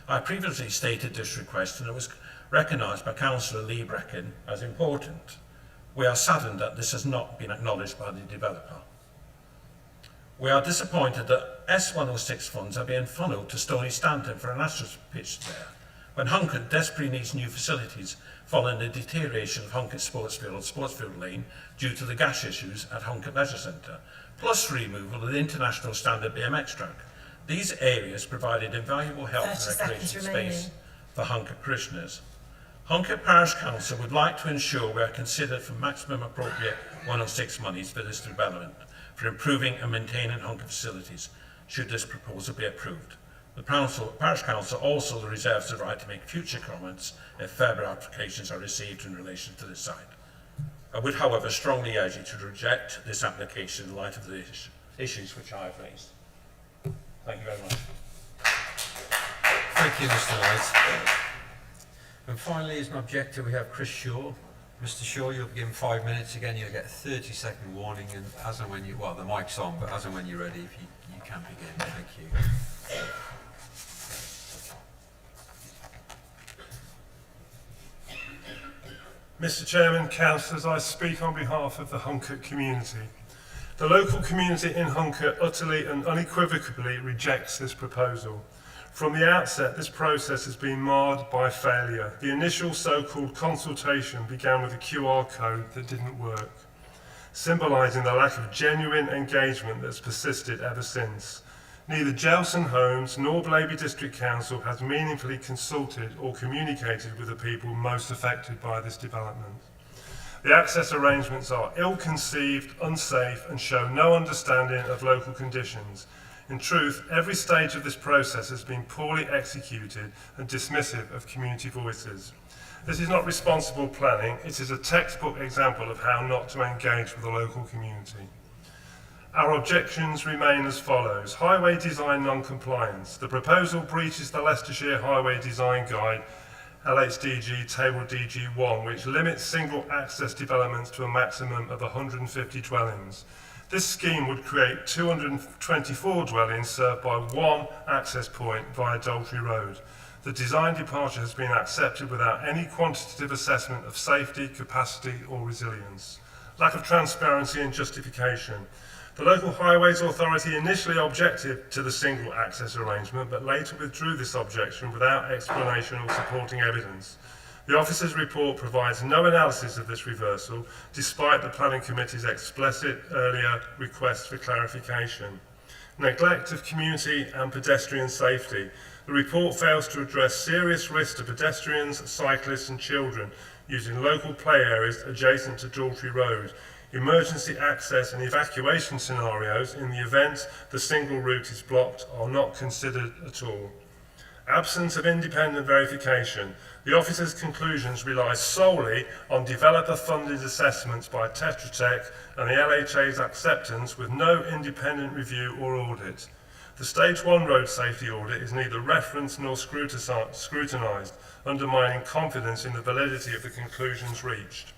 S15: I previously stated this request and it was recognised by Councillor Lee Brecken as important. We are saddened that this has not been acknowledged by the developer. We are disappointed that S106 funds are being funnelled to Stony Stanton for an Astros pitch there, when Hunkett desperately needs new facilities following the deterioration of Hunkett Sportsfield Lane due to the gas issues at Hunkett Leisure Centre, plus the removal of the international standard BMX track. These areas provided invaluable health and recreation space for Hunkett parishioners. Hunkett Parish Council would like to ensure we are considered for maximum appropriate 106 monies for this development, for improving and maintaining Hunkett facilities, should this proposal be approved. The Parish Council also reserves the right to make future comments if further applications are received in relation to this site. I would, however, strongly urge you to reject this application in light of the issues which I have raised. Thank you very much.
S1: Thank you, Mr. Light. And finally, as an objector, we have Chris Shaw. Mr. Shaw, you'll be given 5 minutes. Again, you'll get a 30-second warning, and as and when you, well, the mic's on, but as and when you're ready, if you can begin. Thank you.
S16: Mr. Chairman, councillors, I speak on behalf of the Hunkett community. The local community in Hunkett utterly and unequivocally rejects this proposal. From the outset, this process has been marred by failure. The initial so-called consultation began with a QR code that didn't work, symbolising the lack of genuine engagement that's persisted ever since. Neither Gelson Homes nor Blaby District Council has meaningfully consulted or communicated with the people most affected by this development. The access arrangements are ill-conceived, unsafe, and show no understanding of local conditions. In truth, every stage of this process has been poorly executed and dismissive of community voices. This is not responsible planning, it is a textbook example of how not to engage with the local community. Our objections remain as follows. Highway design non-compliance. The proposal breaches the Leicestershire Highway Design Guide, LHDG Table DG1, which limits single access developments to a maximum of 150 dwellings. This scheme would create 224 dwellings served by one access point via Daltrey Road. The design departure has been accepted without any quantitative assessment of safety, capacity or resilience. Lack of transparency and justification. The local highways authority initially objected to the single access arrangement, but later withdrew this objection without explanation or supporting evidence. The officer's report provides no analysis of this reversal, despite the Planning Committee's explicit earlier request for clarification. Neglect of community and pedestrian safety. The report fails to address serious risks to pedestrians, cyclists and children using local play areas adjacent to Daltrey Road. Emergency access and evacuation scenarios in the event the single route is blocked are not considered at all. Absence of independent verification. The officer's conclusions rely solely on developer-funded assessments by Tetra Tech and the LHA's acceptance with no independent review or audit. The Stage 1 road safety audit is neither referenced nor scrutinised, undermining confidence in the validity of the conclusions reached.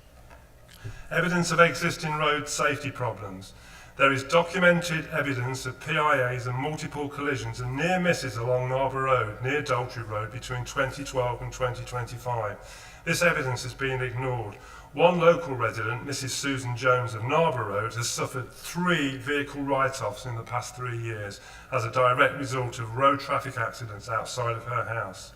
S16: Evidence of existing road safety problems. There is documented evidence of PIAs and multiple collisions and near misses along Narborough Road, near Daltrey Road, between 2012 and 2025. This evidence has been ignored. One local resident, Mrs. Susan Jones of Narborough Road, has suffered 3 vehicle write-offs in the past 3 years as a direct result of road traffic accidents outside of her house.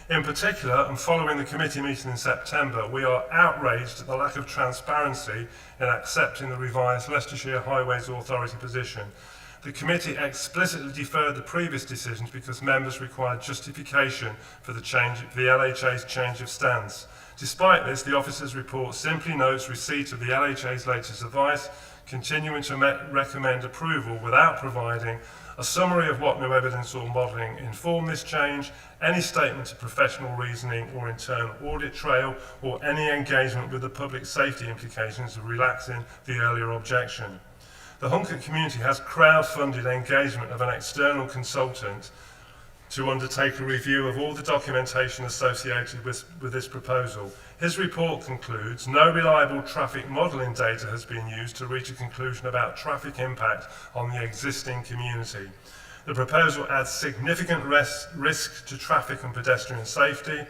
S16: In particular, and following the committee meeting in September, we are outraged at the lack of transparency in accepting the revised Leicestershire Highways Authority position. The committee explicitly deferred the previous decisions because members required justification for the LHA's change of stance. Despite this, the officer's report simply notes receipt of the LHA's latest advice, continuing to recommend approval without providing a summary of what new evidence or modelling informed this change, any statement of professional reasoning or internal audit trail, or any engagement with the public safety implications of relaxing the earlier objection. The Hunkett community has crowd-funded engagement of an external consultant to undertake a review of all the documentation associated with this proposal. His report concludes, no reliable traffic modelling data has been used to reach a conclusion about traffic impact on the existing community. The proposal adds significant risk to traffic and pedestrian safety.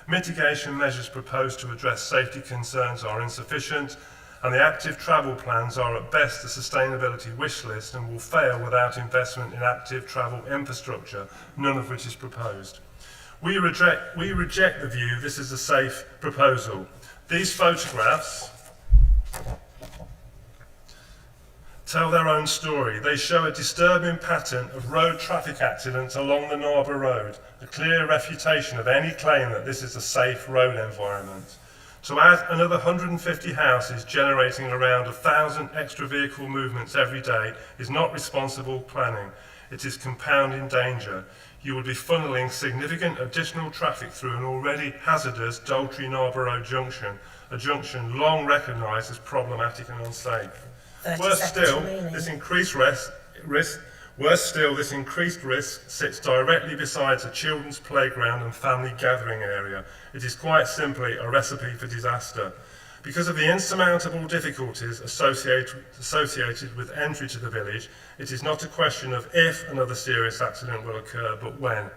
S16: Mitigation measures proposed to address safety concerns are insufficient, and the active travel plans are at best a sustainability wish list and will fail without investment in active travel infrastructure, none of which is proposed. We reject the view this is a safe proposal. These photographs tell their own story. They show a disturbing pattern of road traffic accidents along the Narborough Road, a clear refutation of any claim that this is a safe road environment. To add another 150 houses generating around 1,000 extra vehicle movements every day is not responsible planning. It is compounding danger. You will be funneling significant additional traffic through an already hazardous Daltrey-Narborough junction, a junction long recognised as problematic and unsafe. Worse still, this increased risk sits directly beside a children's playground and family gathering area. It is quite simply a recipe for disaster. Because of the insurmountable difficulties associated with entry to the village, it is not a question of if another serious accident will occur, but when.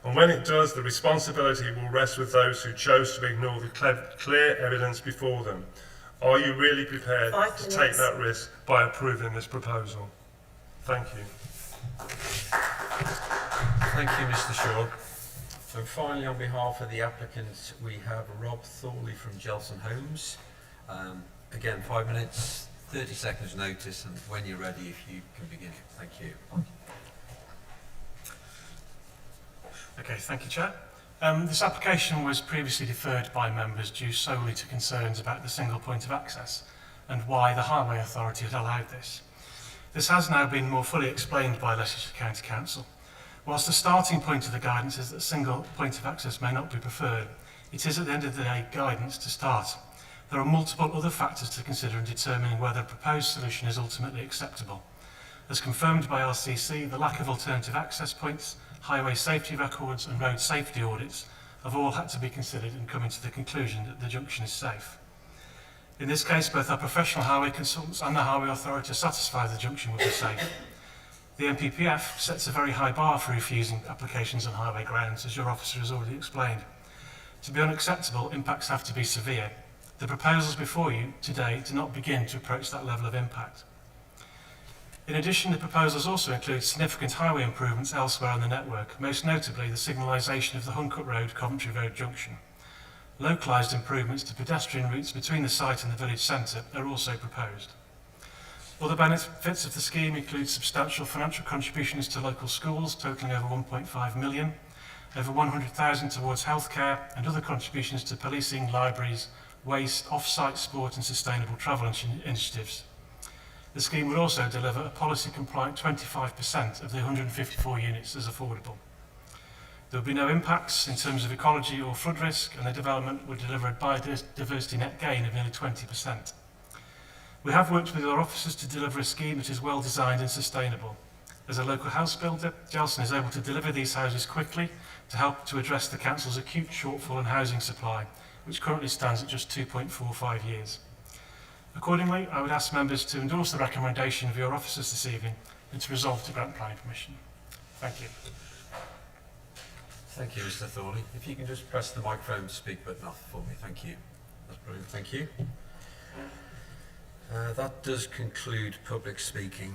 S16: And when it does, the responsibility will rest with those who chose to ignore the clear evidence before them. Are you really prepared to take that risk by approving this proposal? Thank you.
S1: Thank you, Mr. Shaw. So finally, on behalf of the applicant, we have Rob Thorley from Gelson Homes. Again, 5 minutes, 30 seconds notice, and when you're ready, if you can begin. Thank you.
S17: Okay, thank you, Chair. This application was previously deferred by members due solely to concerns about the single point of access and why the Highway Authority had allowed this. This has now been more fully explained by Leicestershire County Council. Whilst the starting point of the guidance is that single point of access may not be preferred, it is at the end of the day guidance to start. There are multiple other factors to consider in determining whether a proposed solution is ultimately acceptable. As confirmed by LCC, the lack of alternative access points, highway safety records and road safety audits have all had to be considered in coming to the conclusion that the junction is safe. In this case, both our professional highway consultants and the Highway Authority are satisfied the junction will be safe. The NPPF sets a very high bar for refusing applications on highway grounds, as your officer has already explained. To be unacceptable, impacts have to be severe. The proposals before you today do not begin to approach that level of impact. In addition, the proposals also include significant highway improvements elsewhere on the network, most notably the signalisation of the Hunkett Road-Coventry Road junction. Localised improvements to pedestrian routes between the site and the village centre are also proposed. Other benefits of the scheme include substantial financial contributions to local schools, totalling over 1.5 million, over 100,000 towards healthcare, and other contributions to policing, libraries, waste, off-site sport and sustainable travel initiatives. The scheme would also deliver a policy-compliant 25% of the 154 units as affordable. There will be no impacts in terms of ecology or flood risk, and the development would deliver a biodiversity net gain of nearly 20%. We have worked with our officers to deliver a scheme that is well designed and sustainable. As a local house builder, Gelson is able to deliver these houses quickly to help to address the council's acute shortfall in housing supply, which currently stands at just 2.45 years. Accordingly, I would ask members to endorse the recommendation of your officers this evening and to resolve to grant planning permission. Thank you.
S1: Thank you, Mr. Thorley. If you can just press the microphone to speak button off for me. Thank you. That's brilliant. Thank you. That does conclude public speaking.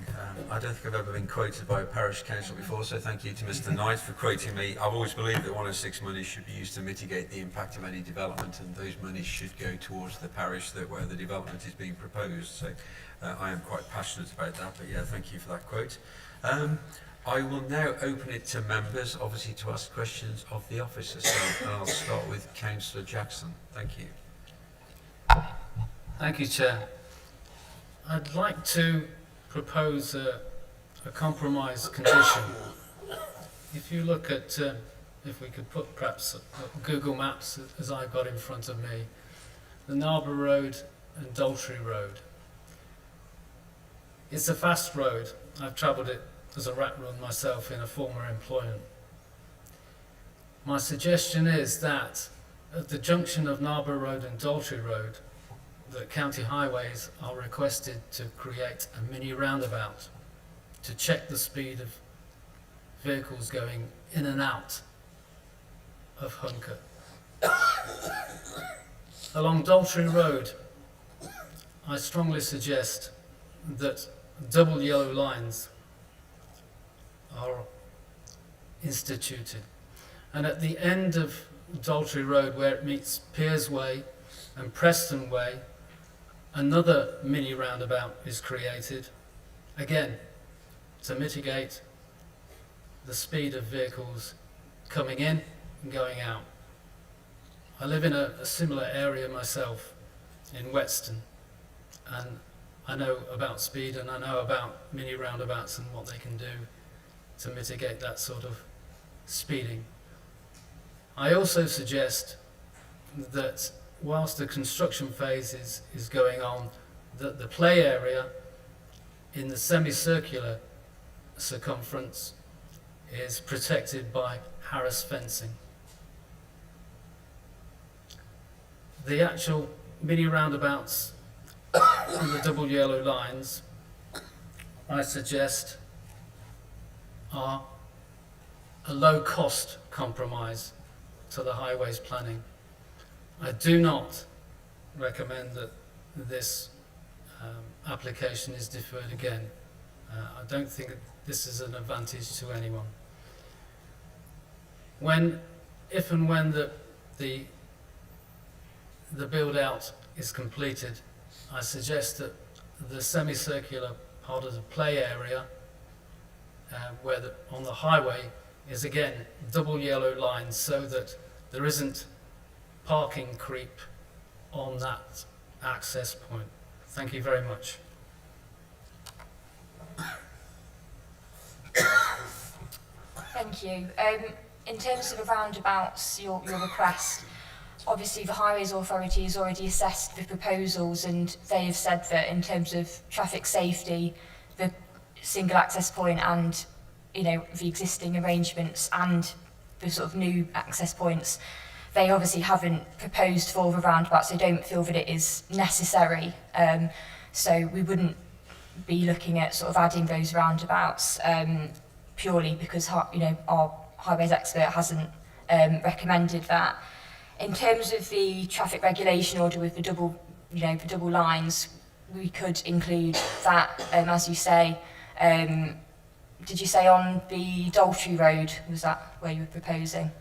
S1: I don't think I've ever been quoted by a parish council before, so thank you to Mr. Knight for quoting me. I've always believed that 106 money should be used to mitigate the impact of any development, and those monies should go towards the parish where the development is being proposed. So I am quite passionate about that, but yeah, thank you for that quote. I will now open it to members, obviously to ask questions of the officers, and I'll start with Councillor Jackson. Thank you.
S6: Thank you, Chair. I'd like to propose a compromise condition. If you look at, if we could put perhaps Google Maps as I've got in front of me, the Narborough Road and Daltrey Road. It's a fast road. I've travelled it as a rat run myself in a former employment. My suggestion is that at the junction of Narborough Road and Daltrey Road, the county highways are requested to create a mini roundabout to check the speed of vehicles going in and out of Hunker. Along Daltrey Road, I strongly suggest that double yellow lines are instituted. And at the end of Daltrey Road, where it meets Piers Way and Preston Way, another mini roundabout is created, again, to mitigate the speed of vehicles coming in and going out. I live in a similar area myself in Whetstone, and I know about speed and I know about mini roundabouts and what they can do to mitigate that sort of speeding. I also suggest that whilst the construction phase is going on, that the play area in the semicircular circumference is protected by Harris fencing. The actual mini roundabouts and the double yellow lines, I suggest, are a low-cost compromise to the highways planning. I do not recommend that this application is deferred again. I don't think that this is an advantage to anyone. If and when the build-out is completed, I suggest that the semicircular part of the play area, on the highway, is again double yellow lines so that there isn't parking creep on that access point. Thank you very much.
S3: Thank you. In terms of the roundabouts, your request, obviously the Highways Authority has already assessed the proposals and they have said that in terms of traffic safety, the single access point and the existing arrangements and the sort of new access points, they obviously haven't proposed for the roundabouts. They don't feel that it is necessary. So we wouldn't be looking at sort of adding those roundabouts purely because our highways expert hasn't recommended that. In terms of the traffic regulation order with the double lines, we could include that, as you say. Did you say on the Daltrey Road, was that where you were proposing?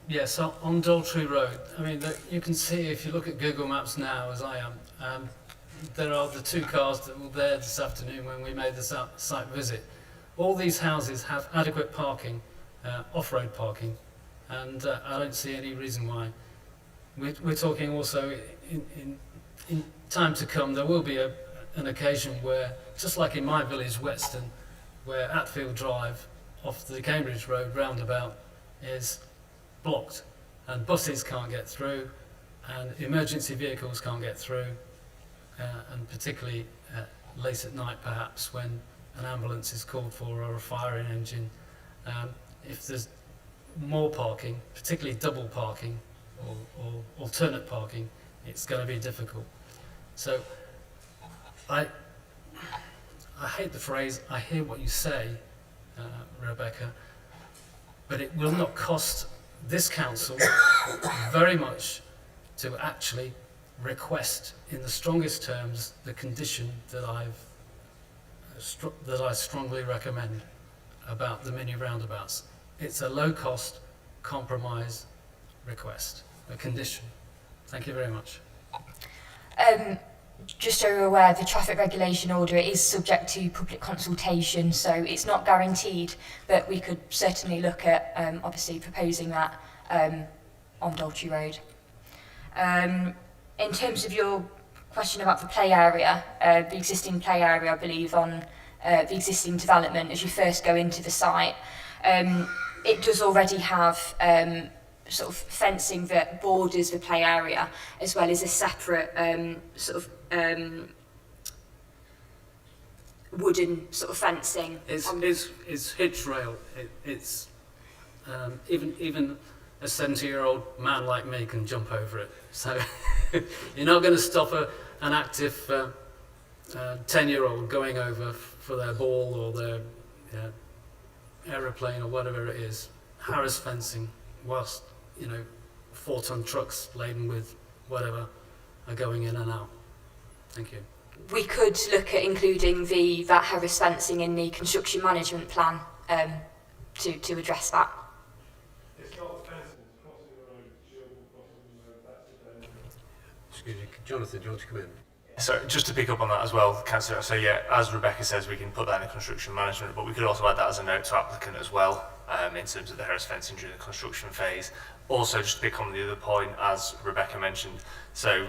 S6: Yes, on Daltrey Road. I mean, you can see if you look at Google Maps now, as I am, there are the two cars that were there this afternoon when we made the site visit. All these houses have adequate parking, off-road parking, and I don't see any reason why. We're talking also in time to come, there will be an occasion where, just like in my village, Whetstone, where Atfield Drive off the Cambridge Road roundabout is blocked and buses can't get through and emergency vehicles can't get through, and particularly late at night perhaps when an ambulance is called for or a firing engine. If there's more parking, particularly double parking or alternate parking, it's going to be difficult. So I hate the phrase, I hear what you say, Rebecca, but it will not cost this council very much to actually request in the strongest terms the condition that I strongly recommend about the mini roundabouts. It's a low-cost compromise request, a condition. Thank you very much.
S3: Just so you're aware, the traffic regulation order is subject to public consultation, so it's not guaranteed, but we could certainly look at obviously proposing that on Daltrey Road. In terms of your question about the play area, the existing play area, I believe, on the existing development as you first go into the site. It does already have sort of fencing that borders the play area, as well as a separate wooden sort of fencing.
S6: It's hitch rail. It's even a 70-year-old man like me can jump over it. So you're not going to stop an active 10-year-old going over for their ball or their aeroplane or whatever it is. Harris fencing, whilst 4-ton trucks laden with whatever are going in and out. Thank you.
S3: We could look at including that Harris fencing in the construction management plan to address that.
S16: It's not a fence, it's crossing the road, children crossing the road, that's the danger.
S1: Excuse me, Jonathan, do you want to come in?
S5: So just to pick up on that as well, Councillor, so yeah, as Rebecca says, we can put that in construction management, but we could also add that as a note to applicant as well, in terms of the Harris fencing during the construction phase. Also, just to pick on the other point, as Rebecca mentioned, so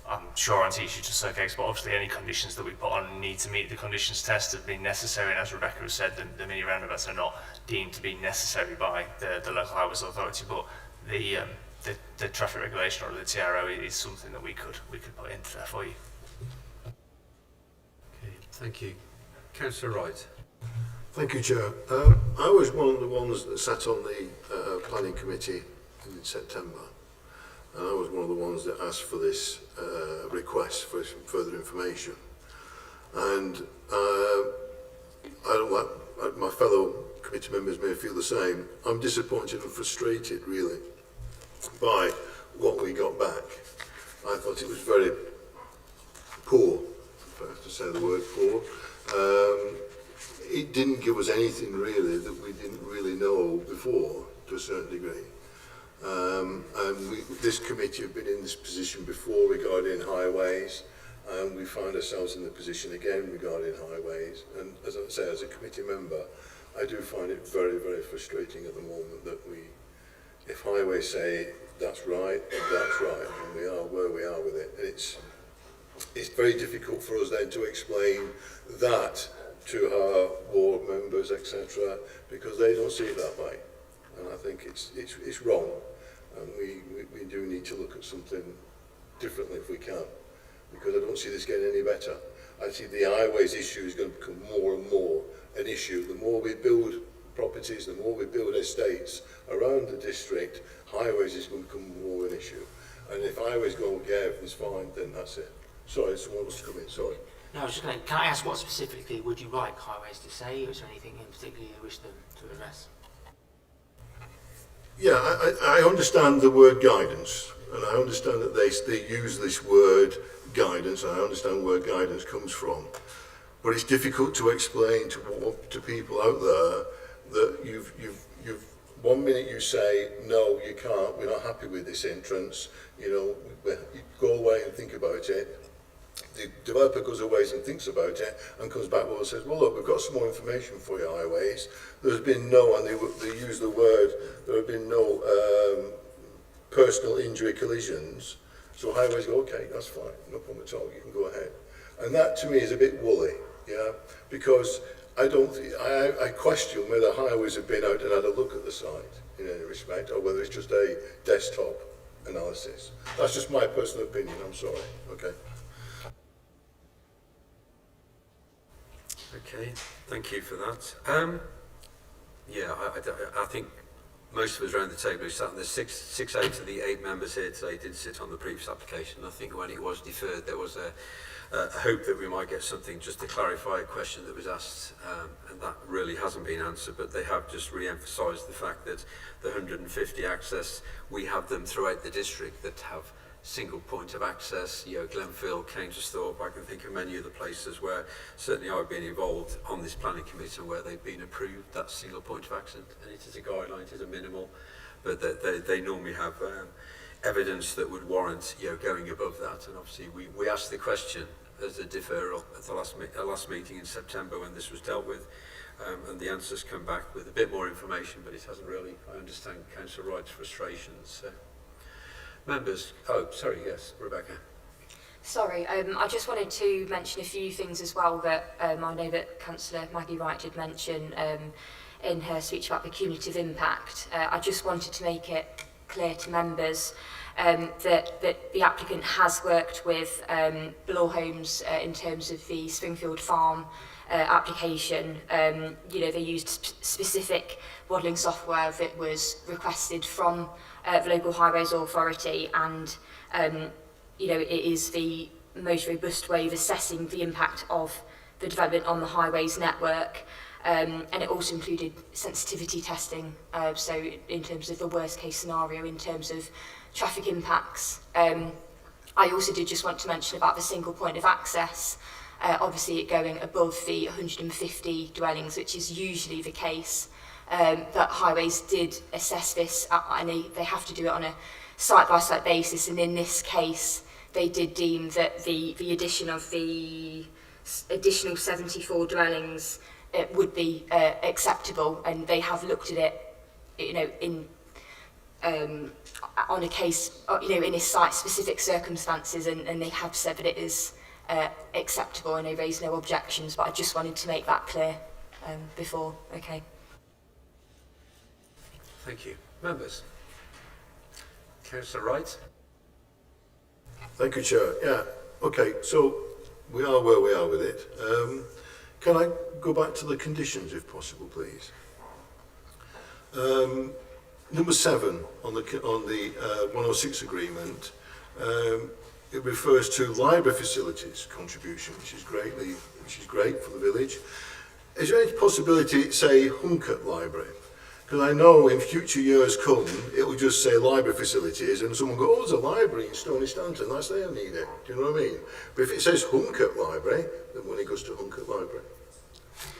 S5: I'm sure on teaching just okay, but obviously any conditions that we put on need to meet the conditions test of being necessary, and as Rebecca has said, the mini roundabouts are not deemed to be necessary by the local highways authority, but the traffic regulation or the TRO is something that we could put into there for you.
S1: Okay, thank you. Councillor Wright.
S2: Thank you, Chair. I was one of the ones that sat on the planning committee in September, and I was one of the ones that asked for this request for some further information. And I don't like my fellow committee members may feel the same. I'm disappointed and frustrated, really, by what we got back. I thought it was very poor, if I have to say the word poor. It didn't give us anything really that we didn't really know before, to a certain degree. And this committee have been in this position before regarding highways, and we find ourselves in the position again regarding highways. And as I say, as a committee member, I do find it very, very frustrating at the moment that if highways say that's right, and we are where we are with it. And it's very difficult for us then to explain that to our board members, etc., because they don't see it that way. And I think it's wrong, and we do need to look at something differently if we can, because I don't see this getting any better. I see the highways issue is going to become more and more an issue. The more we build properties, the more we build estates around the district, highways is going to become more an issue. And if highways go, yeah, everything's fine, then that's it. Sorry, someone wants to come in, sorry.
S10: No, I was just going to, can I ask what specifically would you like highways to say, or is there anything in particular you wish them to address?
S2: Yeah, I understand the word guidance, and I understand that they use this word guidance, and I understand where guidance comes from. But it's difficult to explain to people out there that you've 1 minute you say, no, you can't, we're not happy with this entrance, you go away and think about it. The developer goes away and thinks about it and comes back and says, well, look, we've got some more information for you, highways. There's been no, and they use the word, there have been no personal injury collisions. So highways go, okay, that's fine, no problem at all, you can go ahead. And that to me is a bit woolly, yeah, because I question whether highways have been out and had a look at the site in any respect, or whether it's just a desktop analysis. That's just my personal opinion, I'm sorry, okay.
S1: Okay, thank you for that. Yeah, I think most of us around the table who sat, and there's six out of the 8 members here today did sit on the previous application. I think when it was deferred, there was a hope that we might get something just to clarify a question that was asked, and that really hasn't been answered, but they have just re-emphasised the fact that the 150 access, we have them throughout the district that have single point of access, Glenfield, Cambridgethorpe. I can think of many other places where certainly I've been involved on this planning committee where they've been approved, that single point of access, and it is a guideline, it is a minimal, but they normally have evidence that would warrant going above that. And obviously we asked the question as a deferral at the last meeting in September when this was dealt with, and the answers come back with a bit more information, but it hasn't really. I understand Councillor Wright's frustrations. Members, oh, sorry, yes, Rebecca.
S3: Sorry, I just wanted to mention a few things as well that I know that Councillor Maggie Wright did mention in her speech about the cumulative impact. I just wanted to make it clear to members that the applicant has worked with Bloor Homes in terms of the Springfield Farm application. You know, they used specific modelling software that was requested from the local highways authority, and you know, it is the most robust way of assessing the impact of the development on the highways network. And it also included sensitivity testing, so in terms of the worst case scenario in terms of traffic impacts. I also did just want to mention about the single point of access, obviously it going above the 150 dwellings, which is usually the case, but highways did assess this, and they have to do it on a site-by-site basis, and in this case they did deem that the addition of the additional 74 dwellings would be acceptable, and they have looked at it, you know, in on a case, you know, in a site-specific circumstances, and they have said that it is acceptable, and they raised no objections. But I just wanted to make that clear before. Okay.
S1: Thank you. Members. Councillor Wright.
S2: Thank you, Chair. Yeah, okay, so we are where we are with it. Can I go back to the conditions, if possible, please? Number 7 on the 106 agreement, it refers to library facilities contribution, which is great for the village. Is there any possibility, say, Hunkett Library? Because I know in future years come, it will just say library facilities, and someone go, oh, there's a library in Stony Stanton, that's there, I need it. Do you know what I mean? But if it says Hunkett Library, then money goes to Hunkett Library.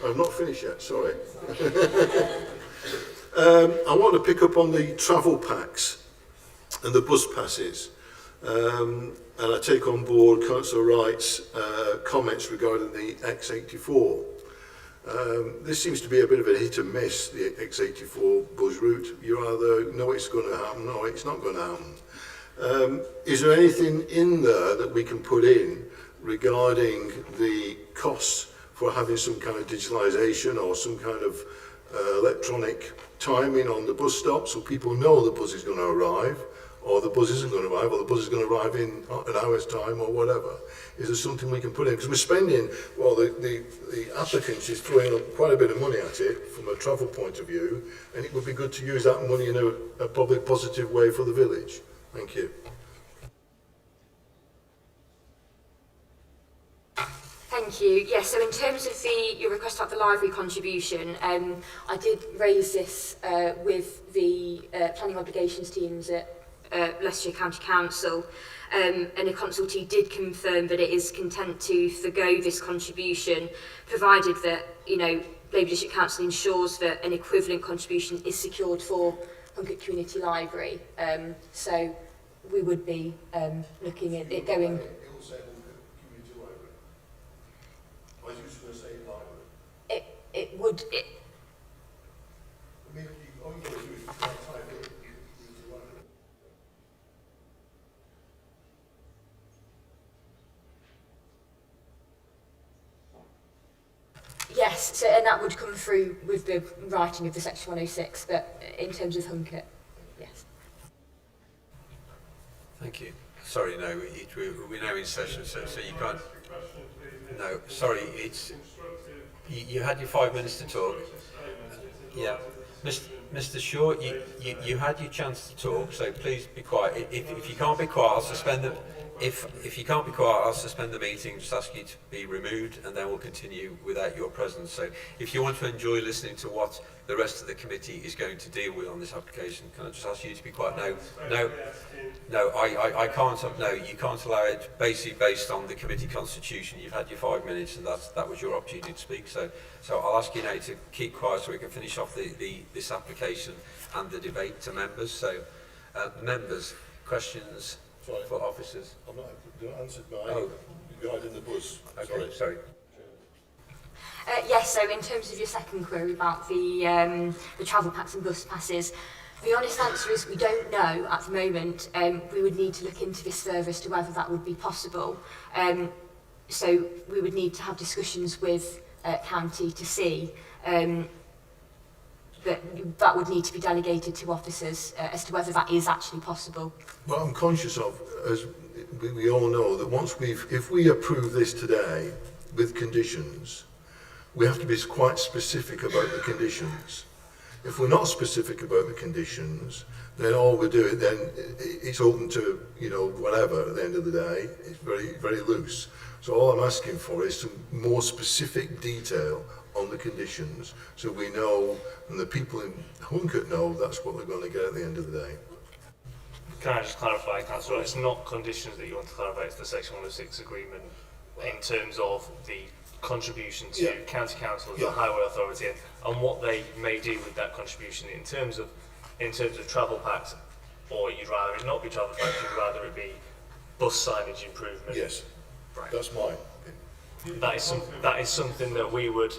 S2: I've not finished yet, sorry. I want to pick up on the travel packs and the bus passes. And I take on board Councillor Wright's comments regarding the X84. This seems to be a bit of a hit and miss, the X84 bus route. You either know it's going to happen, no, it's not going to happen. Is there anything in there that we can put in regarding the costs for having some kind of digitalisation or some kind of electronic timing on the bus stop, so people know the bus is going to arrive, or the bus isn't going to arrive, or the bus is going to arrive in an hour's time, or whatever? Is there something we can put in? Because we're spending, well, the applicant is throwing up quite a bit of money at it from a travel point of view, and it would be good to use that money in a public positive way for the village. Thank you.
S3: Thank you. Yes, so in terms of your request about the library contribution, I did raise this with the planning obligations teams at Leicestershire County Council, and the consultee did confirm that it is content to forgo this contribution, provided that, you know, Labour District Council ensures that an equivalent contribution is secured for Hunkett Community Library. So we would be looking at it going. It would. Yes, so, and that would come through with the writing of the Section 106, but in terms of Hunkett, yes.
S1: Thank you. Sorry, no, we're now in session, so you can't. No, sorry, it's. You had your 5 minutes to talk. Yeah, Mr. Shaw, you had your chance to talk, so please be quiet. If you can't be quiet, I'll suspend the. If you can't be quiet, I'll suspend the meeting, just ask you to be removed, and then we'll continue without your presence. So if you want to enjoy listening to what the rest of the committee is going to deal with on this application, can I just ask you to be quiet? No, I can't. No, you can't allow it. Basically, based on the committee constitution, you've had your 5 minutes, and that was your opportunity to speak. So I'll ask you now to keep quiet so we can finish off this application and the debate to members. So, members, questions.
S2: Sorry.
S1: For officers.
S2: I'm not answered my regarding the bus.
S1: Okay, sorry.
S3: Yes, so in terms of your second query about the travel packs and bus passes, The honest answer is we don't know at the moment. We would need to look into this further as to whether that would be possible. So we would need to have discussions with county to see that would need to be delegated to officers as to whether that is actually possible.
S2: What I'm conscious of, as we all know, that if we approve this today with conditions, we have to be quite specific about the conditions. If we're not specific about the conditions, then all we do, then it's open to, whatever at the end of the day. It's very, very loose. So all I'm asking for is some more specific detail on the conditions, so we know, and the people in Hunkett know, that's what they're going to get at the end of the day.
S5: Can I just clarify, Councillor, it's not conditions that you want to clarify, it's the Section 106 agreement in terms of the contribution to county councils, the highway authority, and what they may do with that contribution in terms of travel packs, or you'd rather it not be travel packs, you'd rather it be bus signage improvement.
S2: Yes,
S5: right.
S2: That's mine.
S5: That is something that we would.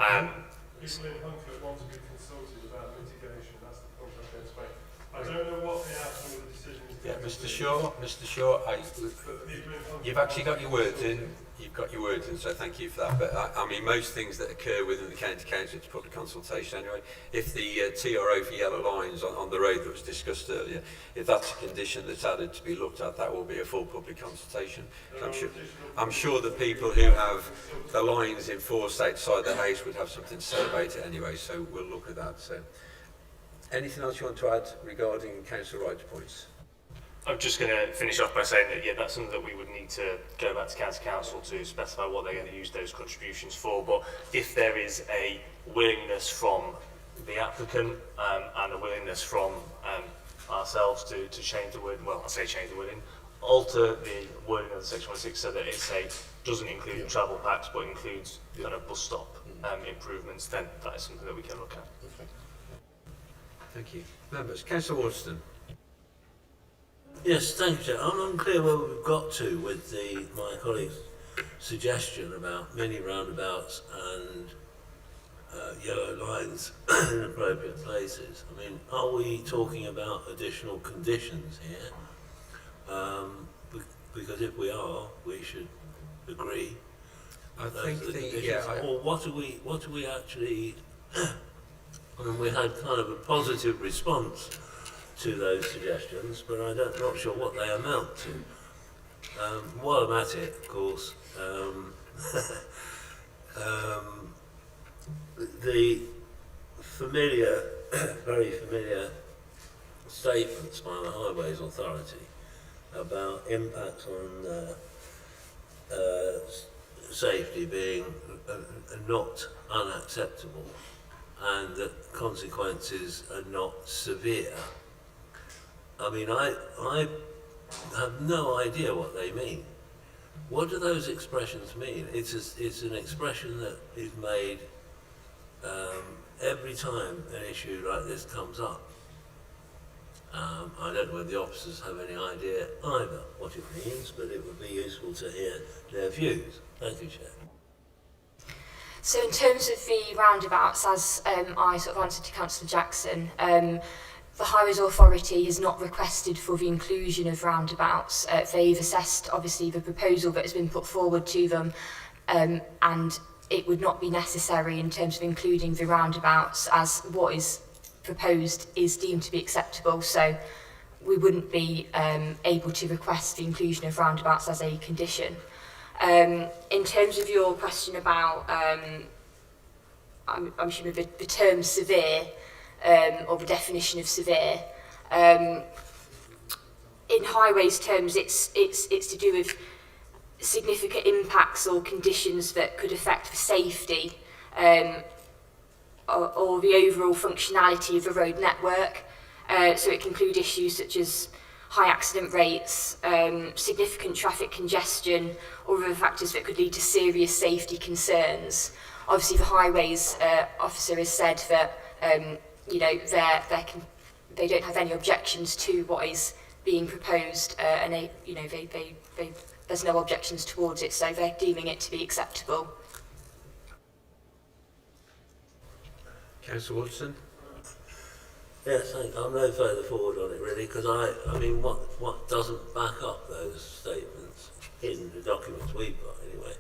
S16: People in Hunkett want to be consulted about mitigation. That's the point I'm going to make. I don't know what the outcome of the decision is.
S1: Yeah, Mr. Shaw, you've actually got your words in. You've got your words in, so thank you for that. But I mean, most things that occur within the county council is public consultation anyway. If the TRO for yellow lines on the road that was discussed earlier, if that's a condition that's added to be looked at, that will be a full public consultation. I'm sure the people who have the lines enforced outside the house would have something to say about it anyway, so we'll look at that. So, anything else you want to add regarding council rights points?
S5: I'm just going to finish off by saying that, that's something that we would need to go back to county council to specify what they're going to use those contributions for. But if there is a willingness from the applicant and a willingness from ourselves to change the wording, well, I say change the wording, alter the wording of the Section 106 so that it doesn't include travel packs but includes kind of bus stop improvements, then that is something that we can look at.
S1: Thank you. Members, Councillor Waterston.
S7: Yes, thank you. I'm unclear where we've got to with my colleague's suggestion about mini roundabouts and yellow lines in appropriate places. I mean, are we talking about additional conditions here? Because if we are, we should agree.
S1: I think
S7: or what do we actually? I mean, we had kind of a positive response to those suggestions, but I'm not sure what they amount to. While I'm at it, of course, the very familiar statements by the Highways Authority about impacts on safety being not unacceptable and that consequences are not severe. I mean, I have no idea what they mean. What do those expressions mean? It's an expression that is made every time an issue like this comes up. I don't know whether the officers have any idea either what it means, but it would be useful to hear their views. Thank you, Chair.
S3: So in terms of the roundabouts, as I sort of answered to Councillor Jackson, the Highways Authority has not requested for the inclusion of roundabouts. They've assessed, obviously, the proposal that has been put forward to them, and it would not be necessary in terms of including the roundabouts, as what is proposed is deemed to be acceptable. So we wouldn't be able to request the inclusion of roundabouts as a condition. In terms of your question about, I'm assuming the term severe, or the definition of severe. In highways terms, it's to do with significant impacts or conditions that could affect the safety or the overall functionality of the road network. So it can include issues such as high accident rates, significant traffic congestion, or other factors that could lead to serious safety concerns. Obviously, the highways officer has said that they don't have any objections to what is being proposed, and there's no objections towards it, so they're deeming it to be acceptable.
S1: Councillor Watson.
S7: Yes, I'm no further forward on it really, because I mean, what doesn't back up those statements in the documents we've got anyway,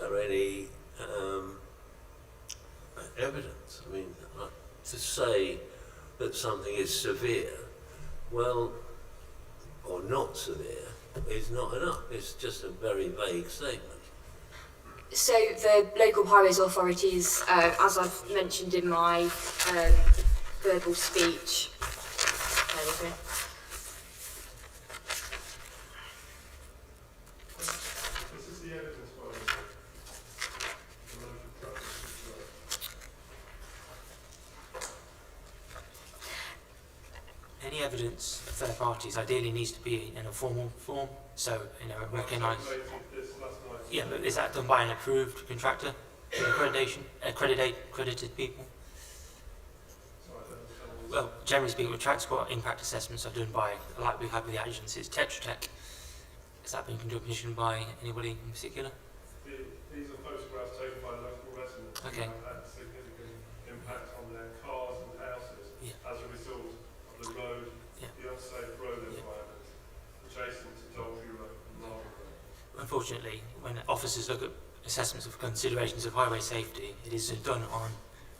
S7: are any evidence. I mean, to say that something is severe, well, or not severe, is not enough. It's just a very vague statement.
S3: So the local highways authorities, as I've mentioned in my verbal speech, there we go.
S16: This is the evidence for
S10: Any evidence of third parties ideally needs to be in a formal form, so, you know, recognise. Yeah, but is that done by an approved contractor? Accredited people? Well, generally speaking, with transport impact assessments are done by, like we've had with the agencies, Tetra Tech. Has that been commissioned by anybody in particular?
S16: These are photographs taken by local residents
S10: Okay.
S16: who have had significant impact on their cars and houses as a result of the road, the unsafe road environment adjacent to Daltrey Road and Marble Road.
S10: Unfortunately, when officers look at assessments of considerations of highway safety, it is done on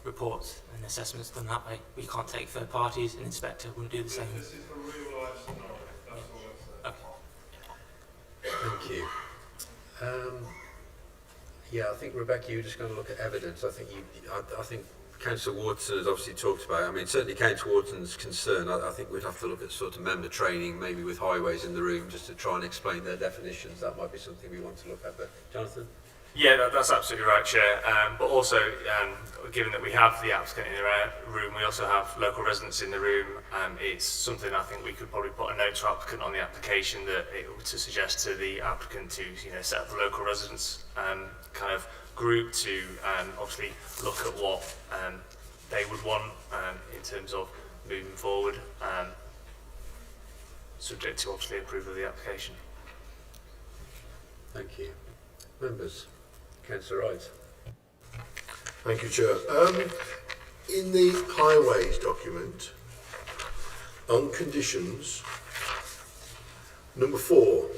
S10: reports and assessments done that way. We can't take third parties, an inspector wouldn't do the same.
S16: This is a real life scenario, that's all I'm saying.
S1: Thank you. Yeah, I think Rebecca, you're just going to look at evidence. I think Councillor Wharton has obviously talked about it. I mean, certainly Councillor Wharton's concern. I think we'd have to look at sort of member training, maybe with highways in the room, just to try and explain their definitions. That might be something we want to look at. But Jonathan?
S5: Yeah, that's absolutely right, Chair. But also, given that we have the applicant in the room, we also have local residents in the room. It's something I think we could probably put a note to applicant on the application to suggest to the applicant to set up the local residents kind of group to obviously look at what they would want in terms of moving forward, subject to obviously approval of the application.
S1: Thank you. Members? Councillor Wright.
S2: Thank you, Chair. In the highways document, on conditions, number 4,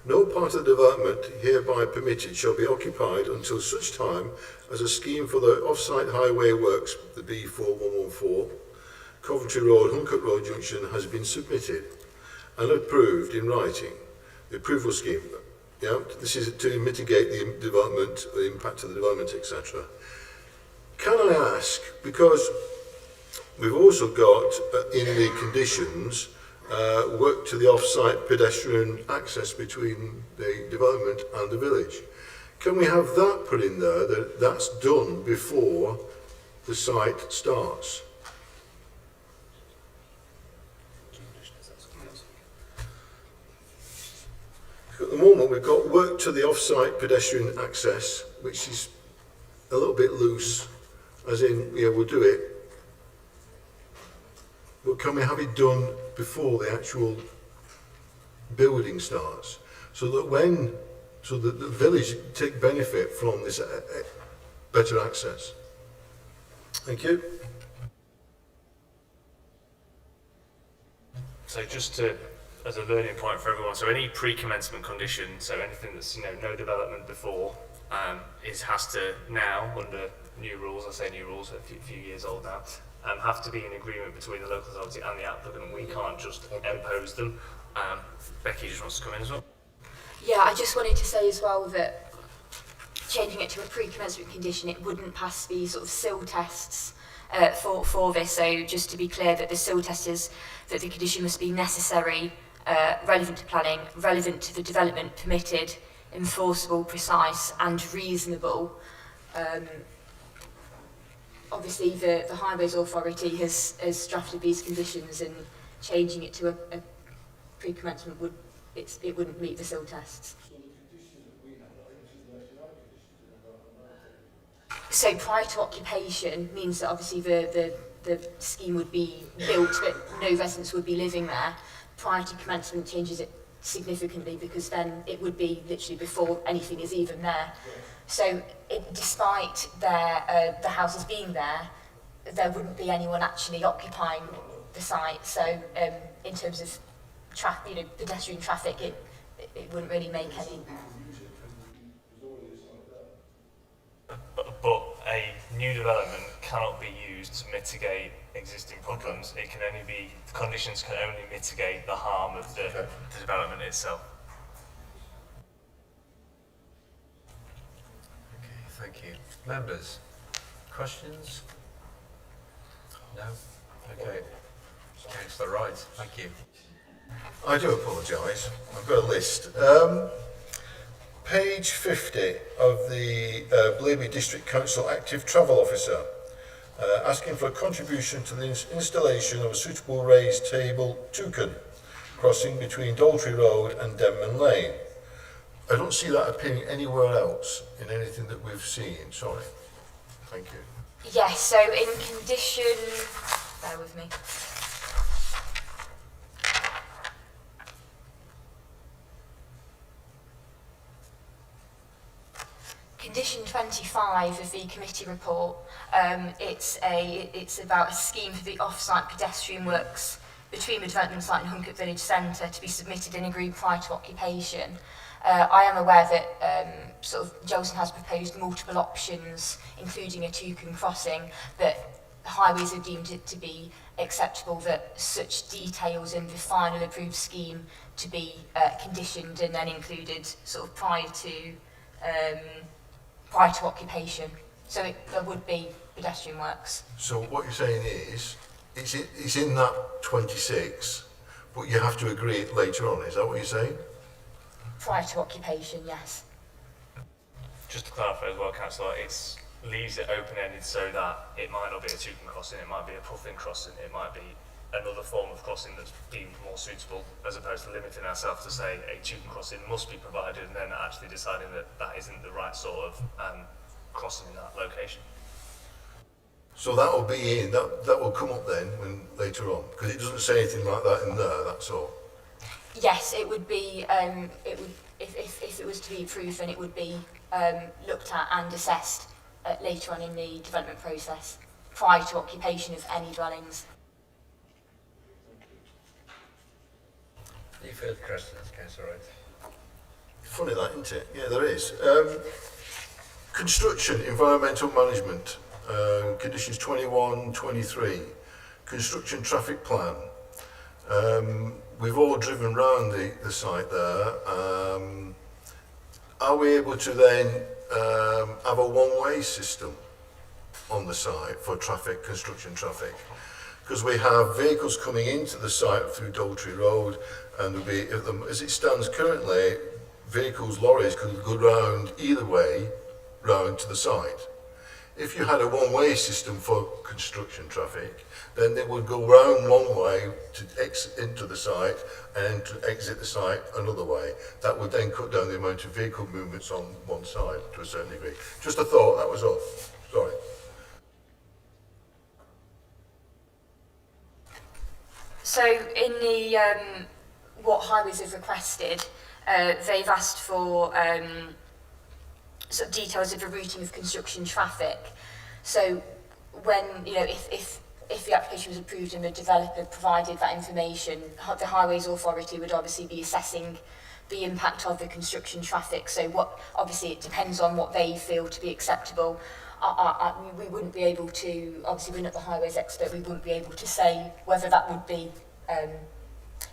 S2: no part of the development hereby permitted shall be occupied until such time as a scheme for the off-site highway works, the B4114, Coventry Road, Huncock Road Junction, has been submitted and approved in writing. The approval scheme. Yeah, this is to mitigate the development, the impact of the development, etc. Can I ask, because we've also got in the conditions work to the off-site pedestrian access between the development and the village. Can we have that put in there, that that's done before the site starts? At the moment we've got work to the off-site pedestrian access, which is a little bit loose, as in, yeah, we'll do it. But can we have it done before the actual building starts, so that the village take benefit from this better access? Thank you.
S5: So just to, as a learning point for everyone, so any pre-commencement condition, so anything that's no development before, has to now, under new rules, I say new rules, a few years old now, have to be in agreement between the local authority and the applicant. We can't just impose them. Becky just wants to come in as well.
S3: Yeah, I just wanted to say as well that changing it to a pre-commencement condition, it wouldn't pass the sort of SIL tests for this. So just to be clear that the SIL test is that the condition must be necessary, relevant to planning, relevant to the development permitted, enforceable, precise and reasonable. Obviously the Highways Authority has drafted these conditions, and changing it to a pre-commencement it wouldn't meet the SIL tests. So prior to occupation means that obviously the scheme would be built but no residents would be living there. Prior to commencement changes it significantly, because then it would be literally before anything is even there. So despite the houses being there, there wouldn't be anyone actually occupying the site. So in terms of pedestrian traffic, it wouldn't really make any.
S5: But a new development cannot be used to mitigate existing problems. It can only be, the conditions can only mitigate the harm of the development itself.
S1: Okay, thank you. Members, questions? No? Okay. Councillor Wright, thank you.
S2: I do apologise. I've got a list. Page 50 of the Blaby District Council Active Travel Officer, asking for a contribution to the installation of a suitable raised table toucan crossing between Daltrey Road and Denman Lane. I don't see that appearing anywhere else in anything that we've seen. Sorry. Thank you.
S3: Yes, so in condition, bear with me. Condition 25 of the committee report, it's about a scheme for the off-site pedestrian works between the development site and Hunkett Village Centre to be submitted and agreed prior to occupation. I am aware that Jolson has proposed multiple options, including a toucan crossing, but the highways have deemed it to be acceptable that such details in the final approved scheme to be conditioned and then included prior to occupation. So there would be pedestrian works.
S2: So what you're saying is, it's in that 26, but you have to agree it later on. Is that what you're saying?
S3: Prior to occupation, yes.
S5: Just to clarify as well, Councillor, it leaves it open-ended so that it might not be a toucan crossing, it might be a puffin crossing, it might be another form of crossing that's deemed more suitable, as opposed to limiting ourselves to say a toucan crossing must be provided and then actually deciding that that isn't the right sort of crossing in that location.
S2: So that will be in, that will come up then later on, because it doesn't say anything like that in there, that's all.
S3: Yes, it would be, if it was to be approved, then it would be looked at and assessed later on in the development process, prior to occupation of any dwellings.
S1: Any further questions, Councillor Wright?
S2: Funny that, isn't it? Yeah, there is. Construction, environmental management, conditions 21, 23, construction traffic plan. We've all driven round the site there. Are we able to then have a one-way system on the site for traffic, construction traffic? Because we have vehicles coming into the site through Daltrey Road, and there'll be, as it stands currently, vehicles, lorries could go round either way, round to the site. If you had a one-way system for construction traffic, then they would go round one way to exit into the site and to exit the site another way. That would then cut down the amount of vehicle movements on one side to a certain degree. Just a thought, that was all. Sorry.
S3: So in the what highways have requested, they've asked for sort of details of the routing of construction traffic. So when, if the application was approved and the developer provided that information, the Highways Authority would obviously be assessing the impact of the construction traffic. So obviously it depends on what they feel to be acceptable. We wouldn't be able to, obviously we're not the highways expert, we wouldn't be able to say whether that would be,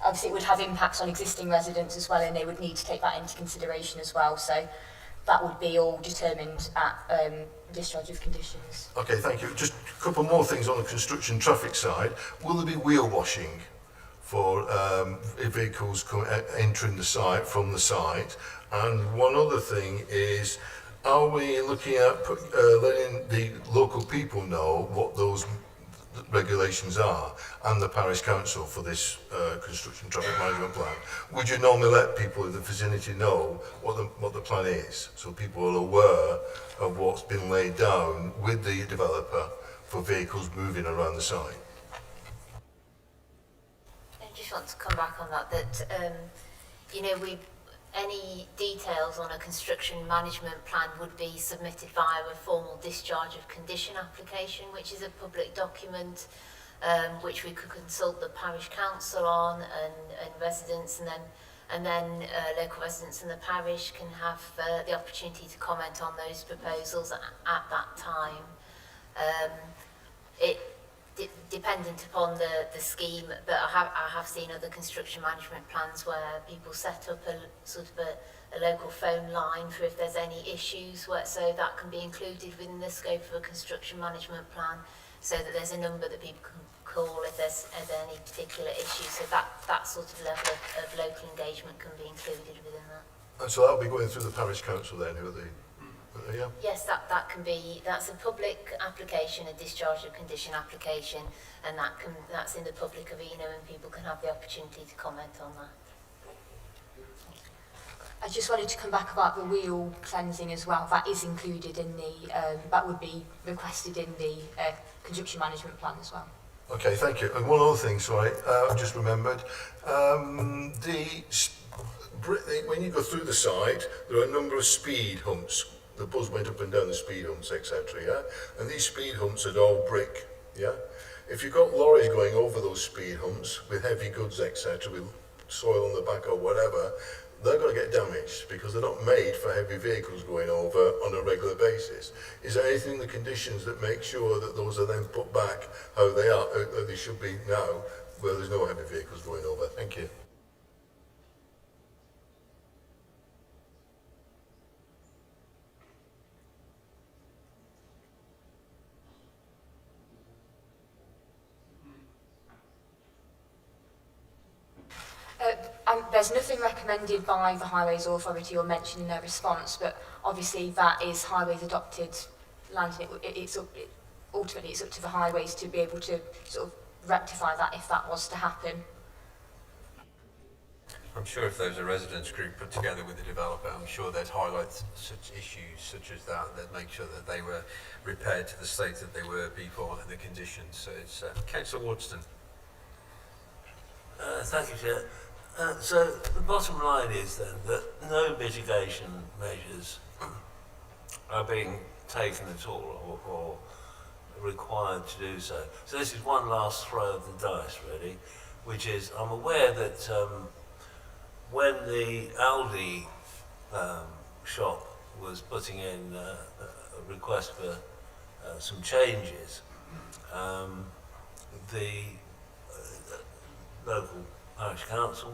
S3: obviously it would have impacts on existing residents as well, and they would need to take that into consideration as well. So that would be all determined at discharge of conditions.
S2: Okay, thank you. Just a couple more things on the construction traffic side. Will there be wheel washing for vehicles entering the site from the site? And one other thing is, are we looking at letting the local people know what those regulations are and the parish council for this construction traffic management plan? Would you normally let people in the vicinity know what the plan is, so people are aware of what's been laid down with the developer for vehicles moving around the site?
S11: I just want to come back on that, Any details on a construction management plan would be submitted via a formal discharge of condition application, which is a public document which we could consult the parish council on and residents, and then local residents in the parish can have the opportunity to comment on those proposals at that time. Dependent upon the scheme, but I have seen other construction management plans where people set up a local phone line for if there's any issues, so that can be included within the scope of a construction management plan, so that there's a number that people can call if there's any particular issue. So that sort of level of local engagement can be included within that.
S2: And so that'll be going through the parish council then, who are the... Yeah.
S11: Yes, that's a public application, a discharge of condition application, and that's in the public arena, and people can have the opportunity to comment on that.
S3: I just wanted to come back about the wheel cleansing as well. That is included in the, that would be requested in the construction management plan as well.
S2: Okay, thank you. And one other thing, sorry, I just remembered. When you go through the site, there are a number of speed humps. The buzz went up and down the speed humps, etc. Yeah, and these speed humps are all brick. Yeah, if you've got lorries going over those speed humps with heavy goods, etc., with soil on the back or whatever, they're going to get damaged because they're not made for heavy vehicles going over on a regular basis. Is there anything in the conditions that make sure that those are then put back how they are, how they should be now, where there's no heavy vehicles going over? Thank you.
S3: There's nothing recommended by the Highways Authority or mentioned in their response, but obviously that is Highways adopted land, and ultimately it's up to the Highways to be able to sort of rectify that if that was to happen.
S1: I'm sure if there was a residents group put together with the developer, I'm sure they'd highlight such issues such as that, and they'd make sure that they were repaired to the state that they were before and the conditions. So it's Councillor Wadston.
S7: Thank you, Chair. So the bottom line is then that no mitigation measures are being taken at all or required to do so. So this is one last throw of the dice, really, which is I'm aware that when the Aldi shop was putting in a request for some changes, the local parish council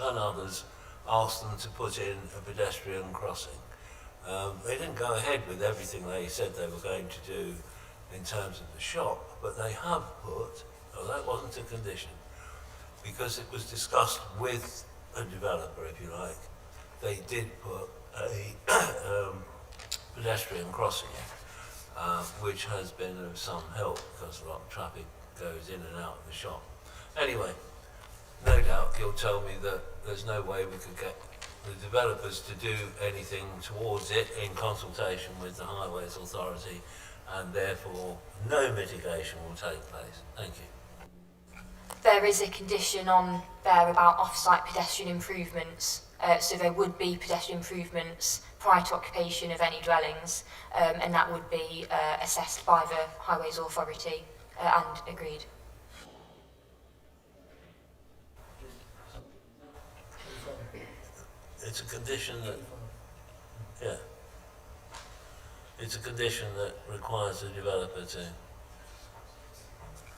S7: and others asked them to put in a pedestrian crossing. They didn't go ahead with everything they said they were going to do in terms of the shop, but they have put, that wasn't a condition, because it was discussed with a developer, if you like, they did put a pedestrian crossing in, which has been of some help because a lot of traffic goes in and out of the shop. Anyway, no doubt you'll tell me that there's no way we could get the developers to do anything towards it in consultation with the Highways Authority, and therefore no mitigation will take place. Thank you.
S3: There is a condition on there about off-site pedestrian improvements, so there would be pedestrian improvements prior to occupation of any dwellings, and that would be assessed by the Highways Authority and agreed.
S7: It's a condition that, yeah, it's a condition that requires the developer to.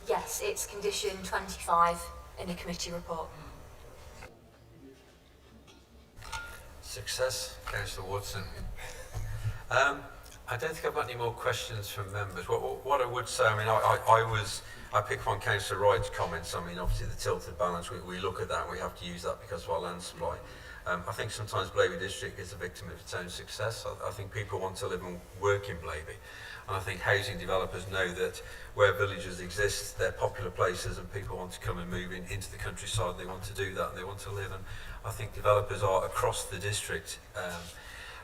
S3: Yes, it's condition 25 in a committee report.
S1: Success, Councillor Watson. I don't think I've got any more questions from members. What I would say, I mean, I pick up on Councillor Wright's comments. I mean, obviously the tilted balance, we look at that and we have to use that because of our land supply. I think sometimes Blaby District is a victim of its own success. I think people want to live and work in Blaby. And I think housing developers know that where villages exist, they're popular places and people want to come and move into the countryside. They want to do that and they want to live. And I think developers are across the district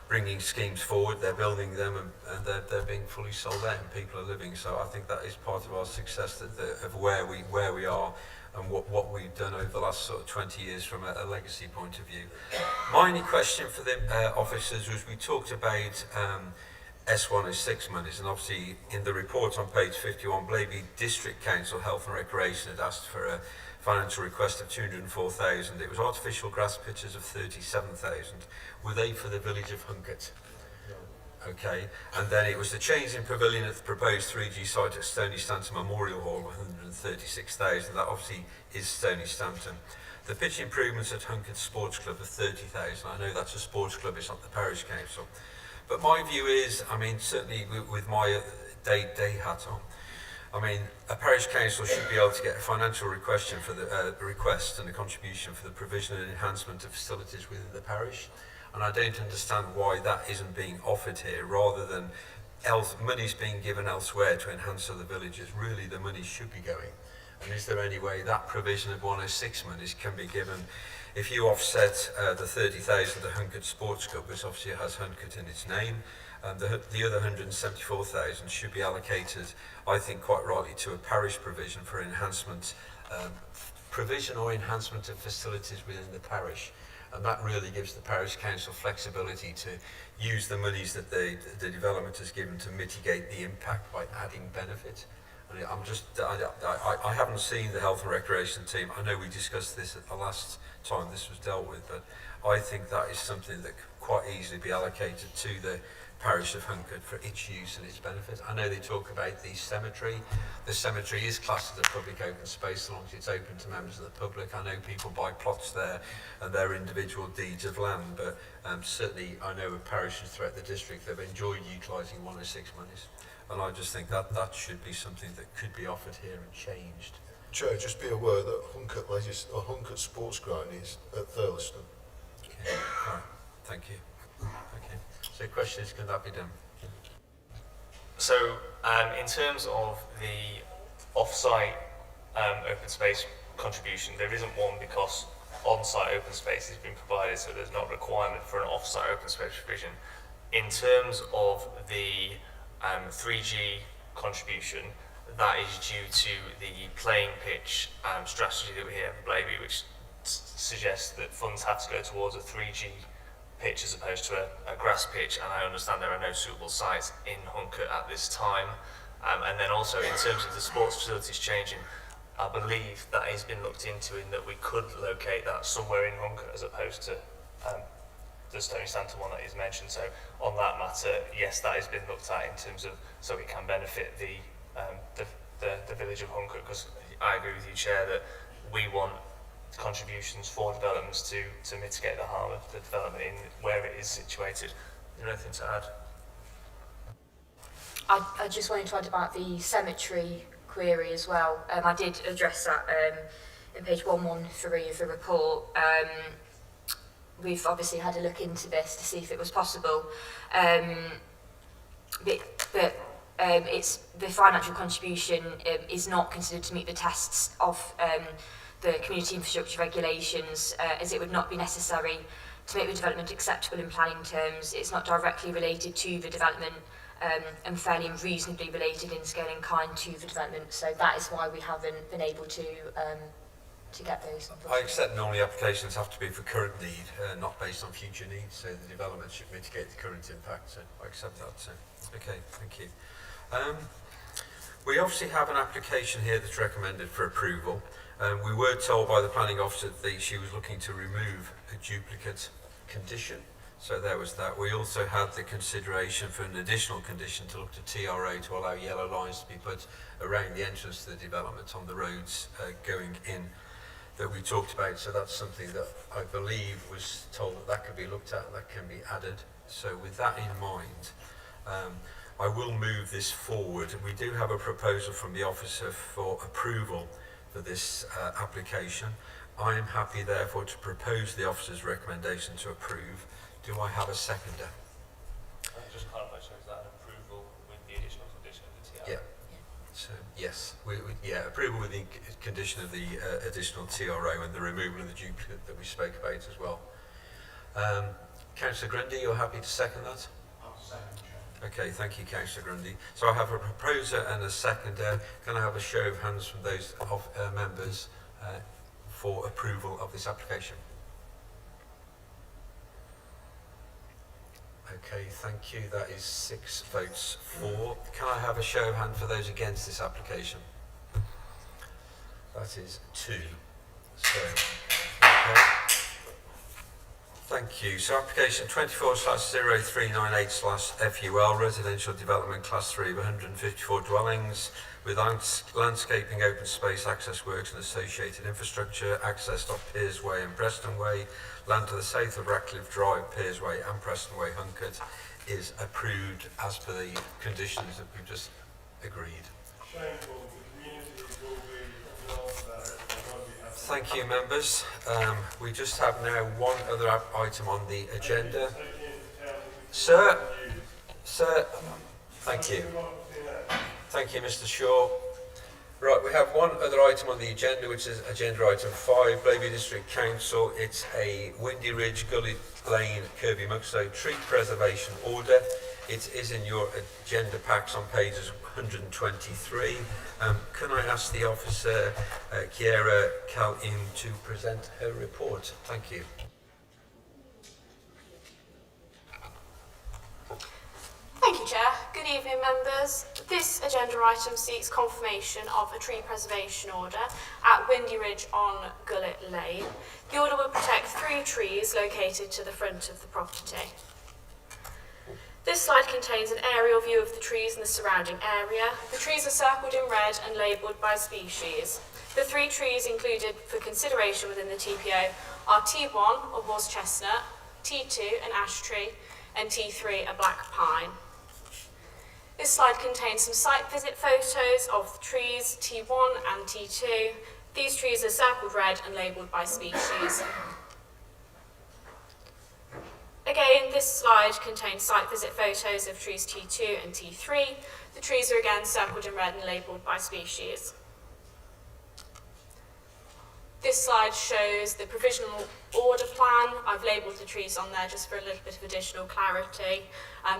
S1: bringing schemes forward, they're building them, and they're being fully sold out, and people are living. So I think that is part of our success, of where we are and what we've done over the last sort of 20 years from a legacy point of view. My only question for the officers was, we talked about S1 and 6 monies, and obviously in the report on page 51, Blaby District Council Health and Recreation had asked for a financial request of 204,000. It was artificial grass pitches of 37,000. Were they for the village of Hunkett? Okay, and then it was the change in pavilion at the proposed 3G site at Stony Stanton Memorial Hall, 136,000. That obviously is Stony Stanton. The pitch improvements at Hunkett Sports Club of 30,000. I know that's a sports club, it's not the parish council. But my view is, I mean, certainly with my day hat on, I mean, a parish council should be able to get a financial request for the request and a contribution for the provision and enhancement of facilities within the parish. And I don't understand why that isn't being offered here, rather than money's being given elsewhere to enhance other villages. Really, the money should be going. And is there any way that provision of 106 monies can be given? If you offset the 30,000 the Hunkett Sports Club, which obviously has Hunkett in its name, the other 174,000 should be allocated, I think quite rightly, to a parish provision for enhancement, provision or enhancement of facilities within the parish. And that really gives the parish council flexibility to use the monies that the development has given to mitigate the impact by adding benefit. And I haven't seen the health and recreation team. I know we discussed this at the last time this was dealt with, but I think that is something that could quite easily be allocated to the parish of Hunkett for its use and its benefit. I know they talk about the cemetery. The cemetery is classed as a public open space as long as it's open to members of the public. I know people buy plots there and their individual deeds of land, but certainly I know of parishes throughout the district that have enjoyed utilising 106 monies. And I just think that that should be something that could be offered here and changed.
S2: Chair, just be aware that Hunkett Sports Ground is at Thurleston.
S1: Okay. Right. Thank you. Okay. So the question is, can that be done?
S5: So in terms of the off-site open space contribution, there isn't one because on-site open space has been provided, so there's not a requirement for an off-site open space provision. In terms of the 3G contribution, that is due to the playing pitch strategy that we have at Blaby, which suggests that funds have to go towards a 3G pitch as opposed to a grass pitch, and I understand there are no suitable sites in Hunkett at this time. And then also in terms of the sports facilities changing, I believe that has been looked into in that we could locate that somewhere in Hunkett as opposed to the Stony Stanton one that is mentioned. So on that matter, yes, that has been looked at in terms of so it can benefit the village of Hunkett, because I agree with you, Chair, that we want contributions for developments to mitigate the harm of the development in where it is situated. Is there anything to add?
S3: I just wanted to add about the cemetery query as well. I did address that in page 113 of the report. We've obviously had a look into this to see if it was possible, but it's the financial contribution is not considered to meet the tests of the community infrastructure regulations, as it would not be necessary to make the development acceptable in planning terms. It's not directly related to the development, and fairly and reasonably related in scale and kind to the development. So that is why we haven't been able to get those.
S1: I accept normally applications have to be for current need, not based on future needs, so the development should mitigate the current impact, so I accept that. So, okay, thank you. We obviously have an application here that's recommended for approval. We were told by the planning officer that she was looking to remove a duplicate condition, so there was that. We also had the consideration for an additional condition to look to TRA to allow yellow lines to be put around the entrance to the development on the roads going in that we talked about. So that's something that I believe was told that could be looked at and that can be added. So with that in mind, I will move this forward. We do have a proposal from the officer for approval for this application. I am happy therefore to propose the officer's recommendation to approve. Do I have a seconder?
S5: Just clarify, so is that an approval with the additional condition of the TRA?
S1: Yeah. So yes, approval with the condition of the additional TRO and the removal of the duplicate that we spoke about as well. Councillor Grundy, you're happy to second that? Okay, thank you, Councillor Grundy. So I have a proposer and a seconder. Can I have a show of hands from those members for approval of this application? Okay, thank you. That is 6 votes for. Can I have a show of hands for those against this application? That is 2. So, okay. Thank you. So application 24/0398/FUL, residential development class 3 of 154 dwellings with landscaping, open space, access works and associated infrastructure, accessed off Piers Way and Preston Way, land to the south of Ratcliffe Drive, Piers Way and Preston Way, Huncut, is approved as per the conditions that we've just agreed. Thank you, members. We just have now one other item on the agenda. Sir, thank you. Thank you, Mr. Shaw. Right, we have one other item on the agenda, which is agenda item 5, Blaby District Council. It's a Windy Ridge, Gully Lane, Kirby Muxloe tree preservation order. It is in your agenda packs on pages 123. Can I ask the officer, Chiara Calin, to present her report? Thank you.
S12: Thank you, Chair. Good evening, members. This agenda item seeks confirmation of a tree preservation order at Windy Ridge on Gullet Lane. The order will protect 3 trees located to the front of the property. This slide contains an aerial view of the trees in the surrounding area. The trees are circled in red and labelled by species. The 3 trees included for consideration within the TPO are T1, a horse chestnut, T2, an ash tree, and T3, a black pine. This slide contains some site visit photos of the trees T1 and T2. These trees are circled red and labelled by species. Again, this slide contains site visit photos of trees T2 and T3. The trees are again circled in red and labelled by species. This slide shows the provisional order plan. I've labelled the trees on there just for a little bit of additional clarity.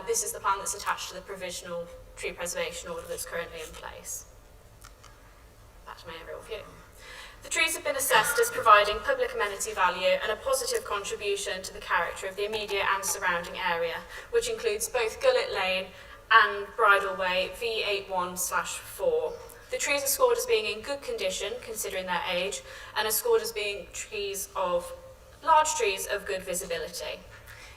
S12: This is the plan that's attached to the provisional tree preservation order that's currently in place. Back to my aerial view. The trees have been assessed as providing public amenity value and a positive contribution to the character of the immediate and surrounding area, which includes both Gullet Lane and Bridle Way V81/4. The trees are scored as being in good condition, considering their age, and are scored as being large trees of good visibility.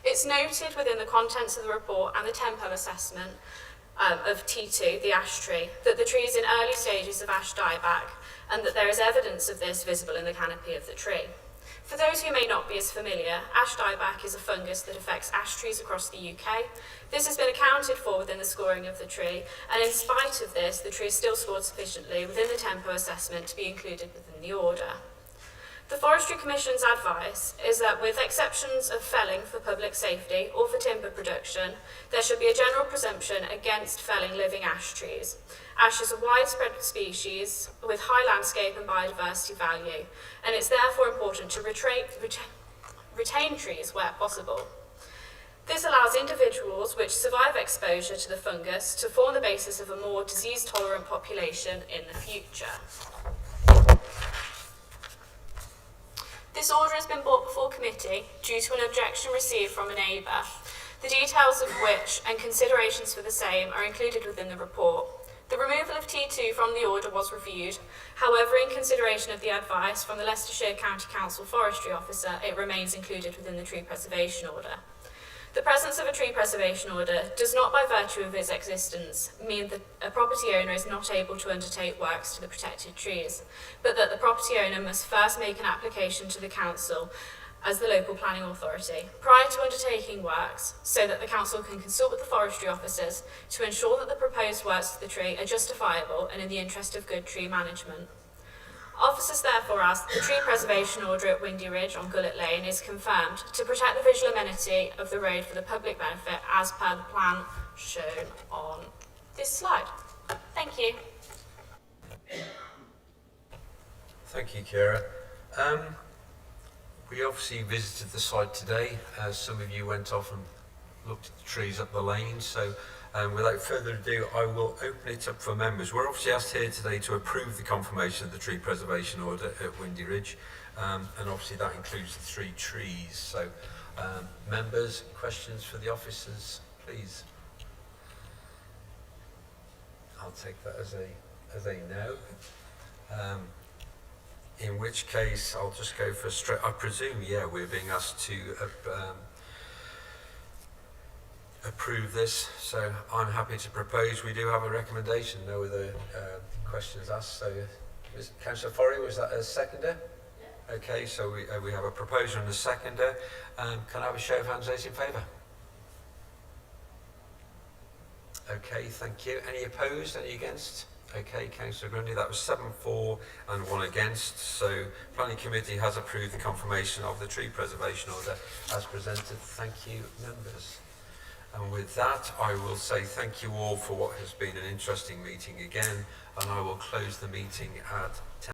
S12: It's noted within the contents of the report and the tempo assessment of T2, the ash tree, that the tree is in early stages of ash dieback, and that there is evidence of this visible in the canopy of the tree. For those who may not be as familiar, ash dieback is a fungus that affects ash trees across the UK. This has been accounted for within the scoring of the tree, and in spite of this, the tree is still scored sufficiently within the tempo assessment to be included within the order. The Forestry Commission's advice is that with exceptions of felling for public safety or for timber production, there should be a general presumption against felling living ash trees. Ash is a widespread species with high landscape and biodiversity value, and it's therefore important to retain trees where possible. This allows individuals which survive exposure to the fungus to form the basis of a more disease-tolerant population in the future. This order has been brought before committee due to an objection received from a neighbour, the details of which and considerations for the same are included within the report. The removal of T2 from the order was reviewed. However, in consideration of the advice from the Leicestershire County Council Forestry Officer, it remains included within the tree preservation order. The presence of a tree preservation order does not, by virtue of its existence, mean that a property owner is not able to undertake works to the protected trees, but that the property owner must first make an application to the council as the local planning authority prior to undertaking works, so that the council can consult with the forestry officers to ensure that the proposed works to the tree are justifiable and in the interest of good tree management. Officers therefore ask that the tree preservation order at Windy Ridge on Gullet Lane is confirmed to protect the visual amenity of the road for the public benefit as per the plan shown on this slide. Thank you.
S1: Thank you, Ciara. We obviously visited the site today. Some of you went off and looked at the trees up the lane. So without further ado, I will open it up for members. We're obviously asked here today to approve the confirmation of the tree preservation order at Windy Ridge. And obviously that includes the 3 trees. So members, questions for the officers, please. I'll take that as a no. In which case, I'll just go for straight. I presume, yeah, we're being asked to approve this. So I'm happy to propose. We do have a recommendation. No other questions asked. So, Councillor Forry, was that a seconder? Yeah. Okay. So we have a proposer and a seconder. Can I have a show of hands? Those in favour? Okay. Thank you. Any opposed? Any against? Okay, Councillor Grundy, that was 7-4 and 1 against. So Planning Committee has approved the confirmation of the tree preservation order as presented. Thank you, members. And with that, I will say thank you all for what has been an interesting meeting again, and I will close the meeting at 10.